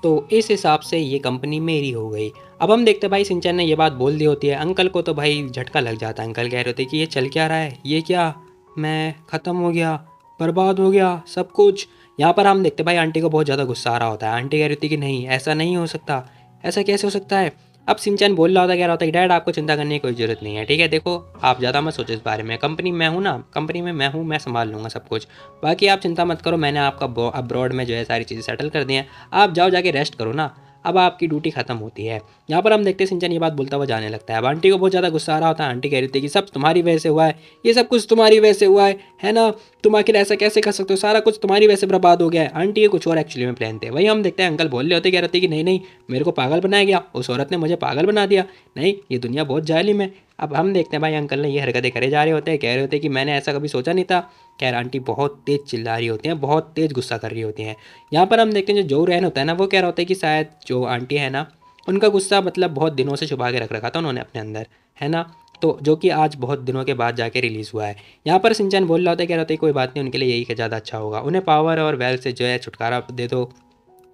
Speaker 2: तो इस हिसाब से ये कंपनी मेरी हो गई। अब हम देखते हैं भाई सिंचन ने ये बात बोल दी होती है। अंकल को तो भाई झटका लग जाता है। अंकल कह रहे होते कि ये चल क्या रहा है, ये क्या, मैं ख़त्म हो गया, बर्बाद हो गया सब कुछ। यहाँ पर हम देखते भाई आंटी को बहुत ज़्यादा गुस्सा आ रहा होता है। आंटी कह रही थी कि नहीं ऐसा नहीं हो सकता, ऐसा कैसे हो सकता है। अब सिंचन बोल रहा होता है, कह रहा होता है कि डैड आपको चिंता करने की कोई ज़रूरत नहीं है, ठीक है, देखो आप ज़्यादा मत सोचो इस बारे में, कंपनी मैं हूँ ना, कंपनी में मैं हूँ, मैं संभाल लूँगा सब कुछ, बाकी आप चिंता मत करो, मैंने आपका अब्रॉड में जो है सारी चीज़ें सेटल कर दी हैं, आप जाओ जाके रेस्ट करो ना। अब आपकी ड्यूटी खत्म होती है। यहाँ पर हम देखते हैं सिंचन ये बात बोलता हुआ जाने लगता है। अब आंटी को बहुत ज़्यादा गुस्सा आ रहा होता है। आंटी कह रही थी कि सब तुम्हारी वजह से हुआ है, ये सब कुछ तुम्हारी वजह से हुआ है ना, तुम आखिर ऐसा कैसे कर सकते हो, सारा कुछ तुम्हारी वजह से बर्बाद हो गया है। आंटी ये कुछ और एक्चुअली में प्लान थे। वही हम देखते हैं अंकल बोल रहे होते, कह रहे थे कि नहीं नहीं, मेरे को पागल बनाया गया, उस औरत ने मुझे पागल बना दिया, नहीं ये दुनिया बहुत जालिम है। अब हम देखते हैं भाई अंकल ने ये हरकतें करे जा रहे होते हैं, कह रहे होते हैं कि मैंने ऐसा कभी सोचा नहीं था। खैर आंटी बहुत तेज़ चिल्ला रही होती हैं, बहुत तेज़ गुस्सा कर रही होती हैं। यहाँ पर हम देखते हैं जो रहन होता है ना, वो कह रहा होता है कि शायद जो आंटी है ना, उनका गुस्सा मतलब बहुत दिनों से छुपा के रख रखा था उन्होंने अपने अंदर, है ना, तो जो कि आज बहुत दिनों के बाद जाके रिलीज़ हुआ है। यहाँ पर सिंचन बोल रहा होता है, कह रहा होता है कोई बात नहीं, उनके लिए यही ज़्यादा अच्छा होगा, उन्हें पावर और वेल्थ से जो है छुटकारा दे दो,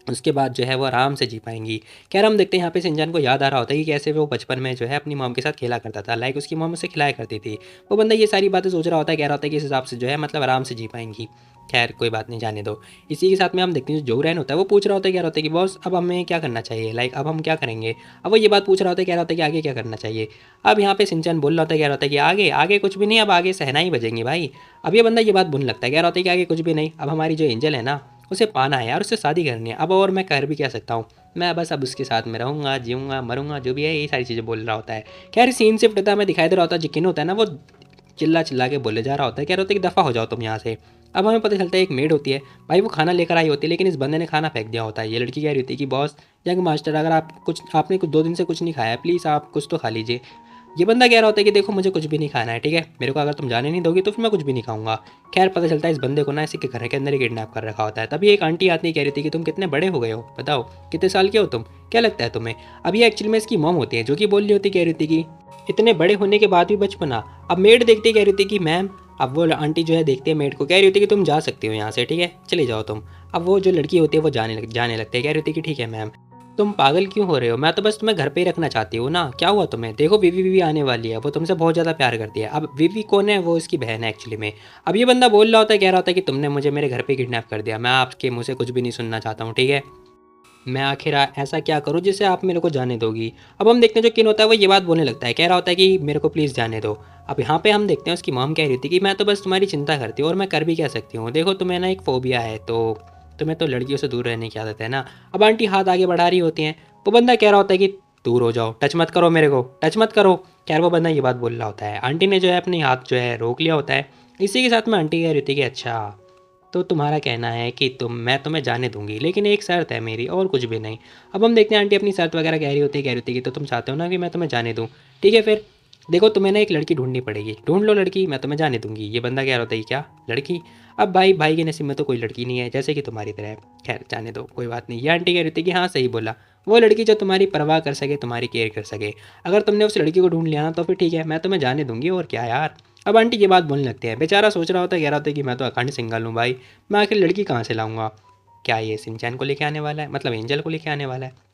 Speaker 2: उसके बाद जो है वो आराम से जी पाएंगी। खैर हम देखते हैं यहाँ पे सिंचन को याद आ रहा होता है कि कैसे वो बचपन में जो है अपनी मॉम के साथ खेला करता था, लाइक उसकी मॉम उसे खिलाया करती थी। वो बंदा ये सारी बातें सोच रहा होता है, कह रहा होता है कि इस हिसाब से जो है मतलब आराम से जी पाएंगी। खैर कोई बात नहीं, जाने दो। इसी के साथ में हम देखते हैं जो रैन होता है वो पूछ रहा होता है, कह रहा होता है कि बॉस अब हमें क्या करना चाहिए, लाइक अब हम क्या करेंगे। अब वो ये बात पूछ रहा होता है, कह रहा होता है कि आगे क्या करना चाहिए। अब यहाँ पे सिंचन बोल रहा होता है, कह रहा होता है कि आगे आगे कुछ भी नहीं, अब आगे सहनाई बजेंगी भाई। अब ये बंदा ये बात बोलने लगता है, कह रहा होता है कि आगे कुछ भी नहीं, अब हमारी जो एंजल है ना, उसे पाना है यार, उससे शादी करनी है अब, और मैं कर भी क्या सकता हूँ, मैं बस अब उसके साथ में रहूँगा, जीऊँगा, मरूँगा, जो भी है यही सारी चीज़ें बोल रहा होता है। खैर सीन शिफ्ट होता है, हमें दिखाई दे रहा होता है जिकिन होता है ना, वो चिल्ला चिल्ला के बोले जा रहा होता है, कह रहा होता है कि दफ़ा हो जाओ तुम यहाँ से। अब हमें पता चलता है एक मेड होती है भाई, वो खाना लेकर आई होती है, लेकिन इस बंदे ने खाना फेंक दिया होता है। ये लड़की कह रही होती है कि बॉस यंग मास्टर, अगर आपने कुछ 2 दिन से कुछ नहीं खाया है, प्लीज़ आप कुछ तो खा लीजिए। ये बंदा कह रहा होता है कि देखो मुझे कुछ भी नहीं खाना है, ठीक है, मेरे को अगर तुम जाने नहीं दोगी तो फिर मैं कुछ भी नहीं खाऊंगा। खैर पता चलता है इस बंदे को ना इसी के घर के अंदर ही किडनैप कर रखा होता है। तभी एक आंटी आती कह रही थी कि तुम कितने बड़े हो गए हो, बताओ कितने साल के हो तुम, क्या लगता है तुम्हें। अब ये एक्चुअली में इसकी मॉम होती है, जो कि बोल रही होती, कह रही थी कि इतने बड़े होने के बाद भी बचपना। अब मेड देखती कह रही थी कि मैम, अब वो आंटी जो है देखती है मेड को, कह रही होती कि तुम जा सकती हो यहाँ से, ठीक है चले जाओ तुम। अब वो जो लड़की होती है वो जाने लगती है, कह रही होती कि ठीक है मैम, तुम पागल क्यों हो रहे हो, मैं तो बस तुम्हें घर पे ही रखना चाहती हूँ ना, क्या हुआ तुम्हें, देखो विवी विवी आने वाली है, वो तुमसे बहुत ज़्यादा प्यार करती है। अब विवी कौन है, वो इसकी बहन है एक्चुअली में। अब ये बंदा बोल रहा होता है, कह रहा होता है कि तुमने मुझे मेरे घर पे किडनैप कर दिया, मैं आपके मुँह से कुछ भी नहीं सुनना चाहता हूँ, ठीक है, मैं आखिर ऐसा क्या करूँ जिससे आप मेरे को जाने दोगी। अब हम देखते हैं जो किन होता है वो ये बात बोलने लगता है, कह रहा होता है कि मेरे को प्लीज़ जाने दो। अब यहाँ पे हम देखते हैं उसकी मॉम कह रही थी कि मैं तो बस तुम्हारी चिंता करती हूँ और मैं कर भी क्या सकती हूँ, देखो तुम्हें ना एक फ़ोबिया है, तो तुम्हें तो लड़कियों से दूर रहने की आदत है ना। अब आंटी हाथ आगे बढ़ा रही होती हैं, वो बंदा कह रहा होता है कि दूर हो जाओ, टच मत करो मेरे को, टच मत करो। खैर वो बंदा ये बात बोल रहा होता है, आंटी ने जो है अपने हाथ जो है रोक लिया होता है। इसी के साथ में आंटी कह रही थी कि अच्छा तो तुम्हारा कहना है कि मैं तुम्हें जाने दूंगी, लेकिन एक शर्त है मेरी, और कुछ भी नहीं। अब हम देखते हैं आंटी अपनी शर्त वगैरह कह रही होती है कि तो तुम चाहते हो ना कि मैं तुम्हें जाने दूँ, ठीक है फिर देखो तुम्हें ना एक लड़की ढूंढनी पड़ेगी, ढूंढ लो लड़की, मैं तुम्हें जाने दूंगी। ये बंदा कह रहा होता है कि क्या लड़की। अब भाई भाई के नसीब में तो कोई लड़की नहीं है, जैसे कि तुम्हारी तरह है। खैर जाने दो कोई बात नहीं। ये आंटी कह रही थी कि हाँ सही बोला, वो लड़की जो तुम्हारी परवाह कर सके, तुम्हारी केयर कर सके, अगर तुमने उस लड़की को ढूंढ लिया ना तो फिर ठीक है, मैं तुम्हें जाने दूंगी, और क्या यार। अब आंटी ये बात बोलने लगते हैं, बेचारा सोच रहा होता है, कह रहा होता है कि मैं तो अखंड सिंगल हूँ भाई, मैं आखिर लड़की कहाँ से लाऊंगा, क्या ये सिंचैन को लेके आने वाला है, मतलब एंजल को लेके आने वाला है।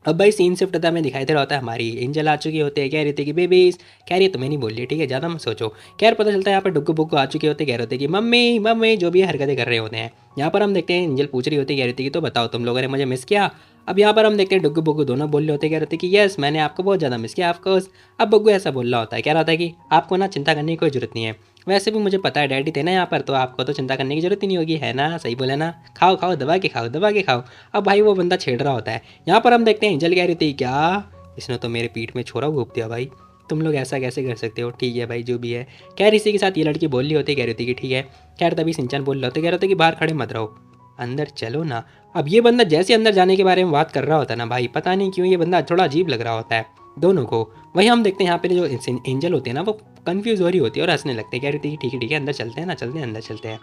Speaker 2: अब भाई सीन शिफ्ट होता है, हमें दिखाई दे रहा होता है हमारी एंजल आ चुकी होती है, कह रही थी कि बेबीज, कह रही है तुम्हें नहीं बोल रही, ठीक है ज़्यादा मत सोचो। खैर पता चलता है यहाँ पर डुग्गू बुग्गू आ चुके होते, कह रहे होते कि मम्मी मम्मी, जो भी हरकतें कर रहे होते हैं। यहाँ पर हम देखते हैं एंजल पूछ रही होती है, कह रही थी कि तो बताओ तुम लोगों ने मुझे मिस किया। अब यहाँ पर हम देखते हैं डुग्गू बुग्गू दोनों बोल रहे होते, कह रहे थे कि यस मैंने आपको बहुत ज़्यादा मिस किया ऑफकोर्स। अब बुग्गू ऐसा बोल रहा होता है, कह रहा होता है कि आपको ना चिंता करने की कोई ज़रूरत नहीं है, वैसे भी मुझे पता है डैडी थे ना यहाँ पर, तो आपको तो चिंता करने की ज़रूरत ही नहीं होगी, है ना, सही बोला ना, खाओ खाओ दबा के खाओ, दबा के खाओ। अब भाई वो बंदा छेड़ रहा होता है। यहाँ पर हम देखते हैं एंजल कह रही थी क्या, इसने तो मेरे पीठ में छोरा घोंप दिया भाई, तुम लोग ऐसा कैसे कर सकते हो, ठीक है भाई जो भी है। खैर इसी के साथ ये लड़की बोल रही होती, कह रही थी कि ठीक है। खैर तभी सिंचन बोल रहा होता, कह रहे थे कि बाहर खड़े मत रहो, अंदर चलो ना। अब ये बंदा जैसे अंदर जाने के बारे में बात कर रहा होता है ना भाई, पता नहीं क्यों ये बंदा थोड़ा अजीब लग रहा होता है दोनों को। वही हम देखते हैं यहाँ पे जो एंजल होती है ना, वो कंफ्यूज हो रही होती है और हंसने लगते हैं, कह रही थी ठीक है अंदर चलते हैं ना, चलते हैं अंदर चलते हैं।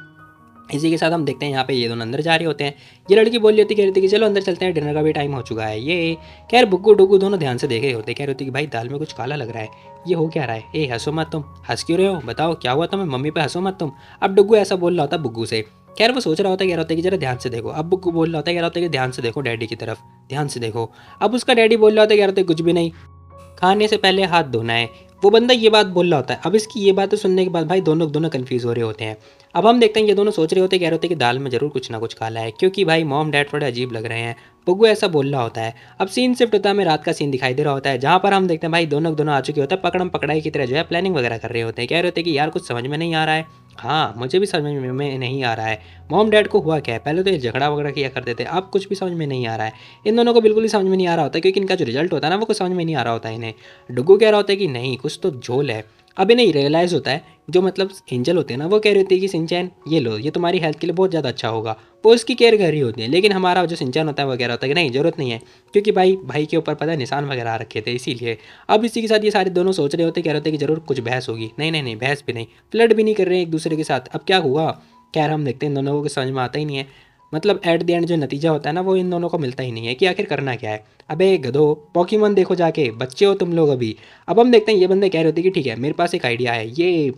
Speaker 2: इसी के साथ हम देखते हैं यहाँ पे ये दोनों अंदर जा रहे होते हैं। ये लड़की बोल रही होती, कह रही थी कि चलो अंदर चलते हैं, डिनर का भी टाइम हो चुका है ये। खैर बुग्गू डुग्गू दोनों ध्यान से देख रहे होते, कह रही होती कि भाई दाल में कुछ काला लग रहा है, ये हो क्या रहा है, ए हंसो मत तुम, हंस क्यों रहे हो, बताओ क्या हुआ तुम्हें, मम्मी पे हंसो मत तुम। अब डुग्गू ऐसा बोल रहा होता बुग्गू से। खैर वो सोच रहा होता है, कह रहा होता है कि जरा ध्यान से देखो। अब बुग्गू बोल रहा होता है, कह रहा होता है कि ध्यान से देखो डैडी की तरफ, ध्यान से देखो। अब उसका डैडी बोल रहा होता है, कह रहा होता है कुछ भी नहीं, खाने से पहले हाथ धोना है। वो बंदा ये बात बोल रहा होता है। अब इसकी ये बातें सुनने के बाद भाई दोनों कन्फ्यूज़ हो रहे होते हैं। अब हम देखते हैं ये दोनों सोच रहे होते हैं, कह रहे होते हैं कि दाल में ज़रूर कुछ ना कुछ काला है, क्योंकि भाई मॉम डैड थोड़े अजीब लग रहे हैं। बुग्गू ऐसा बोल रहा होता है। अब सीन शिफ्ट होता है, हमें रात का सीन दिखाई दे रहा होता है, जहाँ पर हम देखते हैं भाई दोनों आ चुके होते हैं, पकड़म पकड़ाई की तरह जो है प्लानिंग वगैरह कर रहे होते हैं, कह रहे होते हैं कि यार कुछ समझ में नहीं आ रहा है, हाँ, मुझे भी समझ में नहीं आ रहा है। मॉम डैड को हुआ क्या है? पहले तो ये झगड़ा वगड़ा किया करते थे, अब कुछ भी समझ में नहीं आ रहा है। इन दोनों को बिल्कुल ही समझ में नहीं आ रहा होता, क्योंकि इनका जो रिजल्ट होता है ना, वो कुछ समझ में नहीं आ रहा होता है इन्हें। डुग्गू कह रहा होता है कि नहीं, कुछ तो झोल है। अब इन्हें रियलाइज़ होता है, जो मतलब एंजल होते हैं ना, वो कह रही होती है कि शिनचैन ये लो, ये तुम्हारी हेल्थ के लिए बहुत ज़्यादा अच्छा होगा। वो उसकी केयर कर रही होती है, लेकिन हमारा जो शिनचैन होता है वो कह रहा होता है कि नहीं, ज़रूरत नहीं है, क्योंकि भाई भाई के ऊपर पता है निशान वगैरह आ रखे थे, इसीलिए। अब इसी के साथ ये सारे दोनों सोच रहे होते, कह रहे होते कि ज़रूर कुछ बहस होगी। नहीं नहीं नहीं, बहस भी नहीं, फ्लर्ट भी नहीं कर रहे हैं एक दूसरे के साथ। अब क्या हुआ? खैर हम देखते हैं, इन दोनों को कुछ समझ में आता ही नहीं है। मतलब एट द एंड जो नतीजा होता है ना, वो इन दोनों को मिलता ही नहीं है कि आखिर करना क्या है। अबे गधो, पॉकीमोन देखो जाके, बच्चे हो तुम लोग अभी। अब हम देखते हैं ये बंदे कह रहे होते कि ठीक है, मेरे पास एक आइडिया है। ये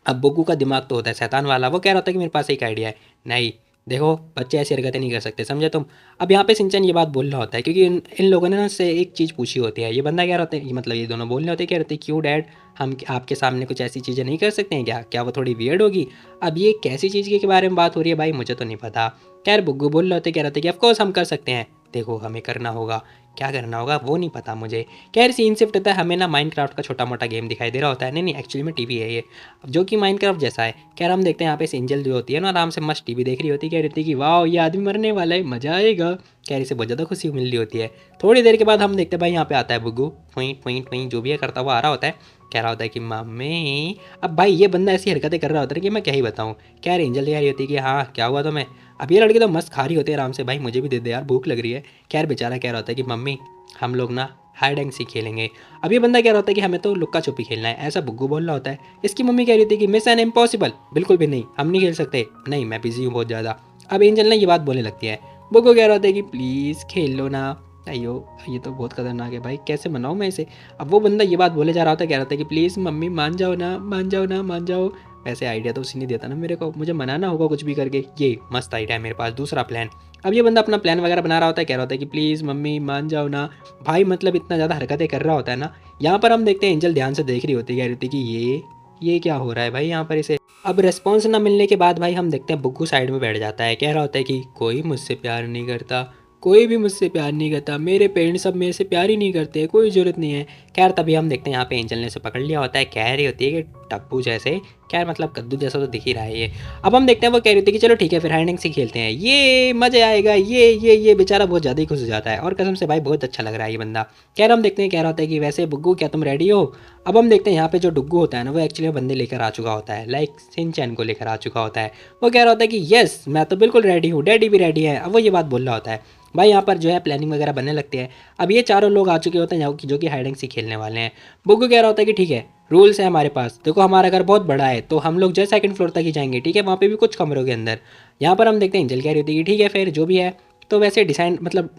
Speaker 2: अब बुग्गू का दिमाग तो होता है शैतान वाला, वो कह रहा होता है कि मेरे पास एक आइडिया है। नहीं, देखो बच्चे ऐसी हरकतें नहीं कर सकते, समझे तुम। अब यहाँ पे सिंचन ये बात बोल रहा होता है, क्योंकि इन लोगों ने ना उससे एक चीज़ पूछी होती है। ये बंदा क्या रहता है, मतलब ये दोनों बोल रहे होते हैं, कह रहे थे क्यों डैड, हम आपके सामने कुछ ऐसी चीज़ें नहीं कर सकते हैं क्या? क्या वो थोड़ी वियर्ड होगी? अब ये कैसी चीज़ के बारे में बात हो रही है भाई, मुझे तो नहीं पता। खैर बुग्गू बोल रहे होते, कह रहे थे कि ऑफकोर्स हम कर सकते हैं। देखो हमें करना होगा, क्या करना होगा वो नहीं पता मुझे। खैर सीन शिफ्ट होता है, हमें ना माइनक्राफ्ट का छोटा मोटा गेम दिखाई दे रहा होता है। नहीं नहीं, एक्चुअली में टीवी है ये, जो कि माइनक्राफ्ट जैसा है। खैर हम देखते हैं यहाँ पे एंजल जो होती है ना, आराम से मस्त टीवी देख रही होती है, कह रही थी कि वाह ये आदमी मरने वाला है, मजा आएगा। खैर इसे बहुत ज़्यादा खुशी मिल रही होती है। थोड़ी देर के बाद हम देखते हैं भाई यहाँ पे आता है बुग्गू, ट्विंट ट्विंट ट्विंट जो भी है करता हुआ आ रहा होता है। कह रहा होता है कि मम्मी। अब भाई ये बंदा ऐसी हरकतें कर रहा होता है कि मैं क्या ही बताऊँ। खैर एंजल कह रही होती है कि हाँ क्या हुआ तुम्हें। अब ये लड़की तो मस्त खा रही होती है आराम से, भाई मुझे भी दे दे यार, भूख लग रही है। खैर बेचारा कह रहा होता है कि मम्मी हम लोग ना हाइड एंड सीक खेलेंगे। अब ये बंदा कह रहा होता है कि हमें तो लुक्का छुपी खेलना है, ऐसा बुग्गू बोल रहा होता है। इसकी मम्मी कह रही थी कि मिशन इम्पॉसिबल, बिल्कुल भी नहीं, हम नहीं खेल सकते, नहीं मैं बिजी हूँ बहुत ज़्यादा। अब एंजल ने ये बात बोलने लगती है। बुग्गू कह रहा होता है कि प्लीज़ खेल लो ना। अयो ये तो बहुत खतरनाक है भाई, कैसे मनाऊँ मैं इसे। अब वो बंदा ये बात बोले जा रहा होता है, कह रहा था कि प्लीज़ मम्मी मान जाओ ना, मान जाओ ना, मान जाओ। वैसे आइडिया तो उसी ने दिया था ना मेरे को, मुझे मनाना होगा कुछ भी करके। ये मस्त आइडिया है मेरे पास, दूसरा प्लान। अब ये बंदा अपना प्लान वगैरह बना रहा होता है, कह रहा होता है कि प्लीज़ मम्मी मान जाओ ना। भाई मतलब इतना ज़्यादा हरकतें कर रहा होता है ना। यहाँ पर हम देखते हैं एंजल ध्यान से देख रही होती है, कह रही होती है कि ये क्या हो रहा है भाई यहाँ पर इसे। अब रिस्पॉन्स ना मिलने के बाद भाई हम देखते हैं बुग्गू साइड में बैठ जाता है, कह रहा होता है कि कोई मुझसे प्यार नहीं करता, कोई भी मुझसे प्यार नहीं करता, मेरे पेरेंट्स सब मेरे से प्यार ही नहीं करते, कोई ज़रूरत नहीं है। खैर तभी हम देखते हैं यहाँ पे एंजल ने उसे पकड़ लिया होता है, कह रही होती है कि टप्पू जैसे, खैर मतलब कद्दू जैसा तो दिख ही रहा है ये। अब हम देखते हैं वो कह रही होती है कि चलो ठीक है फिर हाइड एंड सीक खेलते हैं, ये मज़ा आएगा। ये बेचारा बहुत ज़्यादा ही खुश हो जाता है, और कसम से भाई बहुत अच्छा लग रहा है ये बंदा। खैर हम देखते हैं, कह रहा होता है कि वैसे बुग्गू क्या तुम रेडी हो। अब हम देखते हैं यहाँ पे जो डुग्गू होता है ना, वो एक्चुअली बंदे लेकर आ चुका होता है, लाइक सिंचैन को लेकर आ चुका होता है। वो कह रहा होता है कि यस मैं तो बिल्कुल रेडी हूँ, डैडी भी रेडी है। अब वो ये बात बोल रहा होता है। भाई यहाँ पर जो है प्लानिंग वगैरह बनने लगती है। अब ये चारों लोग आ चुके होते हैं जो कि हाइड एंड सीक खेलने वाले हैं। बुग्गू कह रहा होता है कि ठीक है रूल्स है हमारे पास, देखो हमारा घर बहुत बड़ा है, तो हम लोग जो है सेकंड फ्लोर तक ही जाएंगे, ठीक है, वहाँ पे भी कुछ कमरों के अंदर। यहाँ पर हम देखते हैं एंजल कह रही होती है कि ठीक है फिर जो भी है। तो वैसे डिसाइड मतलब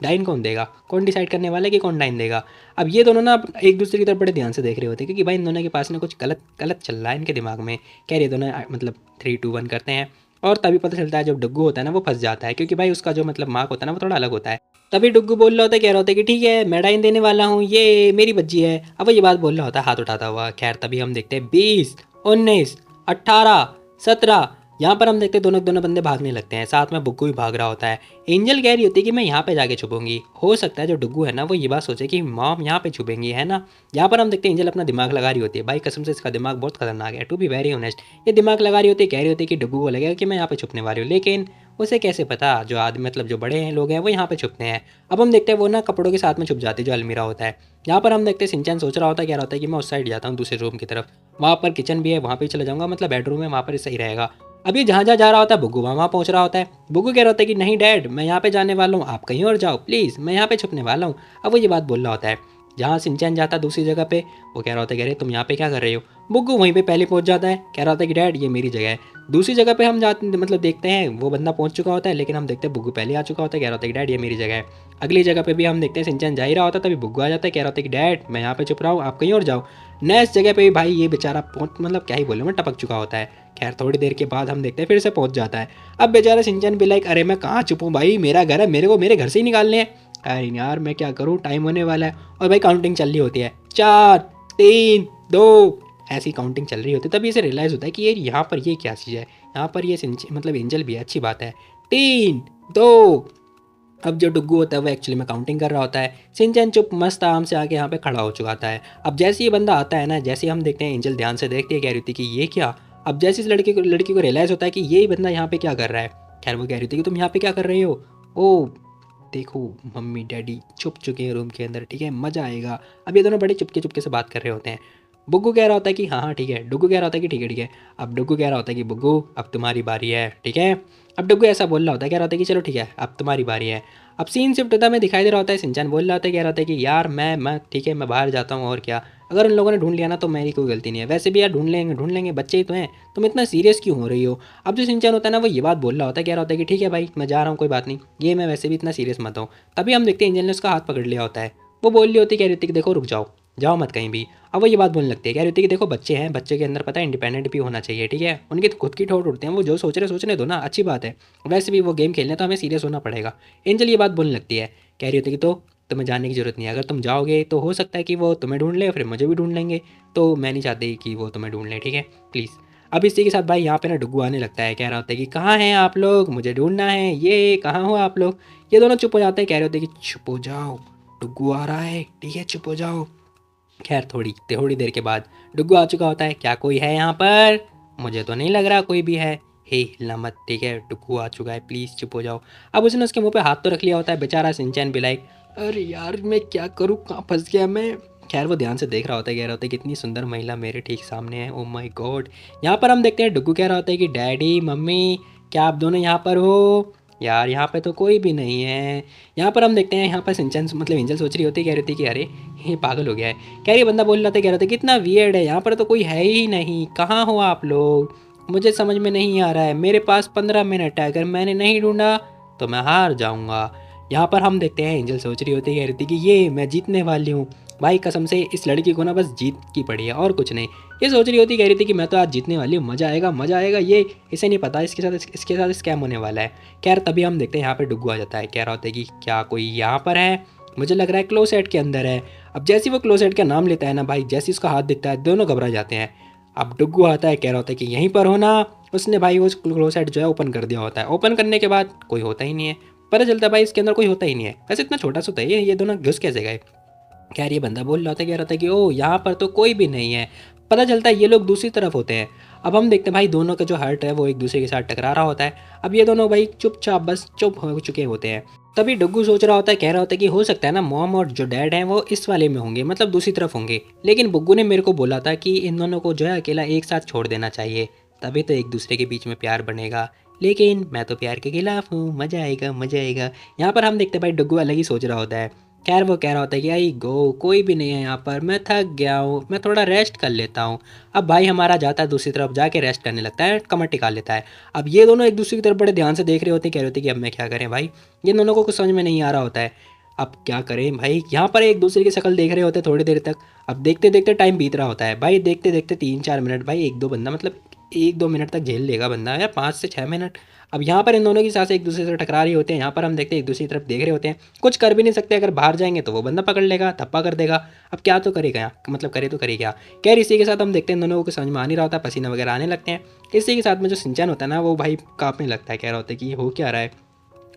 Speaker 2: डाइन कौन देगा, कौन डिसाइड करने वाला है कि कौन डाइन देगा। अब ये दोनों ना एक दूसरे की तरफ बड़े ध्यान से देख रहे होते हैं, क्योंकि भाई इन दोनों के पास ना कुछ गलत गलत चल रहा है इनके दिमाग में। कह रही दोनों मतलब 3 2 1 करते हैं, और तभी पता चलता है जब डुग्गू होता है ना वो फंस जाता है, क्योंकि भाई उसका जो मतलब मार्क होता है ना वो थोड़ा अलग होता है। तभी डुग्गू बोल रहा होता है, कह रहा होता है कि ठीक है मैं डाइन देने वाला हूँ, ये मेरी बज्जी है। अब वो ये बात बोल रहा होता है हाथ उठाता हुआ। खैर तभी हम देखते हैं 20 19 18 17। यहाँ पर हम देखते हैं दोनों दोनों बंदे भागने लगते हैं, साथ में बुग्गू भी भाग रहा होता है। एंजल कह रही होती है कि मैं यहाँ पे जाके छुपूंगी, हो सकता है जो डुग्गू है ना वो ये बात सोचे कि मॉम यहाँ पे छुपेंगी, है ना। यहाँ पर हम देखते हैं एंजल अपना दिमाग लगा रही होती है, भाई कसम से इसका दिमाग बहुत खतरनाक है, टू बी वेरी ऑनेस्ट। ये दिमाग लगा रही होती है, कह रही होती है कि डुग्गू को लगेगा कि मैं यहाँ पे छुपने वाली हूँ, लेकिन उसे कैसे पता जो आदमी मतलब जो बड़े हैं लोग हैं वो यहाँ पे छुपते हैं। अब हम देखते हैं वो ना कपड़ों के साथ में छुप जाती है जो अलमीरा होता है। यहाँ पर हम देखते हैं सिंचन सोच रहा होता है, कह रहा होता है कि मैं उस साइड जाता हूँ दूसरे रूम की तरफ, वहाँ पर किचन भी है, वहाँ पे चला जाऊँगा, मतलब बेडरूम है वहाँ पर सही रहेगा। अभी जहाँ जहाँ जा रहा होता है बुग्गू वहाँ पहुँच रहा होता है। बुग्गू कह रहा होता है कि नहीं डैड मैं यहाँ पे जाने वाला हूँ, आप कहीं और जाओ प्लीज़, मैं यहाँ पे छुपने वाला हूँ। अब वो ये बात बोल रहा होता है। जहाँ सिंचैन जाता है दूसरी जगह पे, वो कह रहा होता है, कह रहे तुम यहाँ पे क्या कर रहे हो। बुग्गू वहीं पे पहले पहुँच जाता है, कह रहा होता है कि डैड ये मेरी जगह है। दूसरी जगह पे हम जाते मतलब देखते हैं वो बंदा पहुँच चुका होता है, लेकिन हम देखते हैं बुग्गू पहले आ चुका होता है, कह रहा होता है कि डैड ये मेरी जगह है। अगली जगह पे भी हम देखते हैं सिंचैन जा ही रहा होता है, तभी बुग्गू आ जाता है, कह रहा होता है कि डैड मैं यहाँ पे छुप रहा हूँ, आप कहीं और जाओ। नेक्स्ट जगह पे भी भाई ये बेचारा पहुँच मतलब क्या ही बोलूँ मैं, टपक चुका होता है। खैर थोड़ी देर के बाद हम देखते हैं फिर से पहुँच जाता है। अब बेचारा सिंचैन भी लाइक अरे मैं कहाँ छुपूँ भाई, मेरा घर है, मेरे को मेरे घर से ही निकालने हैं। अरे यार मैं क्या करूँ, टाइम होने वाला है। और भाई काउंटिंग चल रही होती है, 4 3 2 ऐसी काउंटिंग चल रही होती है। तभी इसे रियलाइज़ होता है कि ये यहाँ पर ये क्या चीज़ है, यहाँ पर ये मतलब एंजल भी है, अच्छी बात है। 3 2। अब जो डुग्गू होता है वो एक्चुअली में काउंटिंग कर रहा होता है। सिंचैन चुप मस्त आराम से आके यहाँ पे खड़ा हो चुका है। अब जैसे ये बंदा आता है ना, जैसे हम देखते हैं एंजल ध्यान से देखती है, कह रही थी कि ये क्या। अब जैसे इस लड़की को रियलाइज़ होता है कि ये बंदा यहाँ पे क्या कर रहा है। खैर वो कह रही थी कि तुम यहाँ पे क्या कर रहे हो। ओ देखो मम्मी डैडी छुप चुके हैं रूम के अंदर, ठीक है मज़ा आएगा। अब ये दोनों बड़े चुपके चुपके से बात कर रहे होते हैं। बुग्गू कह रहा होता है कि हाँ हाँ ठीक है, डुग्गू कह रहा होता है कि ठीक है ठीक है। अब डुग्गू कह रहा होता है कि बुग्गू अब तुम्हारी बारी है, ठीक है। अब डुग्गू ऐसा बोल रहा होता है, कह रहा होता है कि चलो ठीक है अब तुम्हारी बारी है। अब सीन शिफ्ट होता है, मैं दिखाई दे रहा होता है सिंचान बोल रहा होता है, कह रहा होता है कि यार मैं ठीक है मैं बाहर जाता हूँ और क्या, अगर उन लोगों ने ढूंढ लिया ना तो मेरी कोई गलती नहीं है, वैसे भी यार ढूंढ लेंगे बच्चे ही तो हैं, तुम इतना सीरियस क्यों हो रही हो। अब जो सिंचान होता है ना वो ये बात बोल रहा होता है, कह रहा होता है कि ठीक है भाई मैं जा रहा हूँ कोई बात नहीं, ये मैं वैसे भी इतना सीरियस मत हूँ। तभी हम देखते हैं एंजल ने उसका हाथ पकड़ लिया होता है। वो बोल रही होती है, कह रही होती कि देखो रुक जाओ, जाओ मत कहीं भी। अब वो ये बात बोलने लगती है, कह रही होती है कि देखो बच्चे हैं, बच्चे के अंदर पता है इंडिपेंडेंट भी होना चाहिए, ठीक है उनके खुद की ठोट उठते हैं, वो जो सोच रहे सोचने दो ना, अच्छी बात है, वैसे भी वो गेम खेलने तो हमें सीरियस होना पड़ेगा। एंजल ये बात बोलने लगती है, कह रही होती है कि तो तुम्हें जाने की ज़रूरत नहीं है, अगर तुम जाओगे तो हो सकता है कि वो तुम्हें ढूंढ ले फिर मुझे भी ढूंढ लेंगे, तो मैं नहीं चाहती कि वो तुम्हें ढूंढ लें, ठीक है प्लीज़। अब इसी के साथ भाई यहाँ पे ना डुग्गू आने लगता है, कह रहा होता है कि कहाँ हैं आप लोग, मुझे ढूंढना है, ये कहाँ हो आप लोग। ये दोनों चुप हो जाते हैं, कह रहे होते हैं कि चुप हो जाओ, डुग्गू आ रहा है, ठीक है चुप हो जाओ। खैर थोड़ी थोड़ी देर के बाद डुग्गू आ चुका होता है, क्या कोई है यहाँ पर, मुझे तो नहीं लग रहा कोई भी है। हे हिलना मत, ठीक है डुग्गू आ चुका है, प्लीज़ चुप हो जाओ। अब उसने उसके मुंह पे हाथ तो रख लिया होता है, बेचारा सिंचैन भी लाइक अरे यार मैं क्या करूँ, कहाँ फंस गया मैं। खैर वो ध्यान से देख रहा होता है, कह रहा होता है कितनी सुंदर महिला मेरे ठीक सामने है, ओ माय गॉड। यहाँ पर हम देखते हैं डुग्गू कह रहा होता है कि डैडी मम्मी क्या आप दोनों यहाँ पर हो, यार यहाँ पे तो कोई भी नहीं है। यहाँ पर हम देखते हैं यहाँ पर सिंचन मतलब एंजल सोच रही होती है, कह रही थी कि अरे ये पागल हो गया है। कह रही बंदा बोल रहा था, कह रहा था कितना वियर्ड है, यहाँ पर तो कोई है ही नहीं, कहाँ हो आप लोग, मुझे समझ में नहीं आ रहा है, मेरे पास 15 मिनट है, अगर मैंने नहीं ढूंढा तो मैं हार जाऊँगा। यहाँ पर हम देखते हैं एंजल सोच रही होती है, कह रही थी कि ये मैं जीतने वाली हूँ। भाई कसम से इस लड़की को ना बस जीत की पड़ी है और कुछ नहीं। ये सोच रही होती, कह रही थी कि मैं तो आज जीतने वाली हूँ, मज़ा आएगा मज़ा आएगा। ये इसे नहीं पता इसके साथ स्कैम होने वाला है। खैर तभी हम देखते हैं यहाँ पे डुग्गू आ जाता है, कह रहा होता है कि क्या कोई यहाँ पर है, मुझे लग रहा है क्लोसेट के अंदर है। अब जैसे वो क्लोसेट का नाम लेता है ना भाई, जैसे उसका हाथ दिखता है दोनों घबरा जाते हैं। अब डुग्गू आता है, कह रहा होता है कि यहीं पर होना। उसने भाई वो क्लोसेट जो है ओपन कर दिया होता है, ओपन करने के बाद कोई होता ही नहीं है। पता चलता है भाई इसके अंदर कोई होता ही नहीं है, वैसे इतना छोटा सा होता है ये दोनों घुस कैसे गए। खैर ये बंदा बोल रहा था, कह रहा था कि ओ यहाँ पर तो कोई भी नहीं है। पता चलता है ये लोग दूसरी तरफ होते हैं। अब हम देखते हैं भाई दोनों का जो हार्ट है वो एक दूसरे के साथ टकरा रहा होता है। अब ये दोनों भाई चुपचाप बस चुप हो चुके होते हैं। तभी डुग्गू सोच रहा होता है, कह रहा होता है कि हो सकता है ना मॉम और जो डैड हैं वो इस वाले में होंगे, मतलब दूसरी तरफ होंगे, लेकिन बुग्गू ने मेरे को बोला था कि इन दोनों को जो है अकेला एक साथ छोड़ देना चाहिए, तभी तो एक दूसरे के बीच में प्यार बनेगा। लेकिन मैं तो प्यार के खिलाफ हूँ, मज़ा आएगा मज़ा आएगा। यहाँ पर हम देखते हैं भाई डुग्गू अलग ही सोच रहा होता है। खैर वो कह रहा होता है कि आई गो कोई भी नहीं है यहाँ पर, मैं थक गया हूँ, मैं थोड़ा रेस्ट कर लेता हूँ। अब भाई हमारा जाता है दूसरी तरफ, जाके रेस्ट करने लगता है, कमर टिका लेता है। अब ये दोनों एक दूसरे की तरफ बड़े ध्यान से देख रहे होते हैं, कह रहे होते हैं कि अब मैं क्या करें भाई, ये दोनों को कुछ समझ में नहीं आ रहा होता है। अब क्या करें भाई, यहाँ पर एक दूसरे की शक्ल देख रहे होते हैं थोड़ी देर तक। अब देखते देखते टाइम बीत रहा होता है भाई, देखते देखते 3-4 मिनट, भाई एक दो बंदा मतलब 1-2 मिनट तक झेल लेगा बंदा, या 5 से 6 मिनट। अब यहाँ पर इन दोनों की सांसें एक दूसरे से टकरा रही होती हैं। यहाँ पर हम देखते हैं एक दूसरी तरफ देख रहे होते हैं, कुछ कर भी नहीं सकते, अगर बाहर जाएंगे तो वो बंदा पकड़ लेगा, थप्पा कर देगा। अब क्या तो करेगा यहाँ, मतलब करे तो करे क्या। खैर इसी के साथ हम देखते हैं इन दोनों को समझ में आ नहीं रहा होता, पसीना वगैरह आने लगते हैं। इसी के साथ में जो सिंचन होता है ना वो भाई कांपने लगता है, कह रहा होता है कि ये हो क्या रहा है।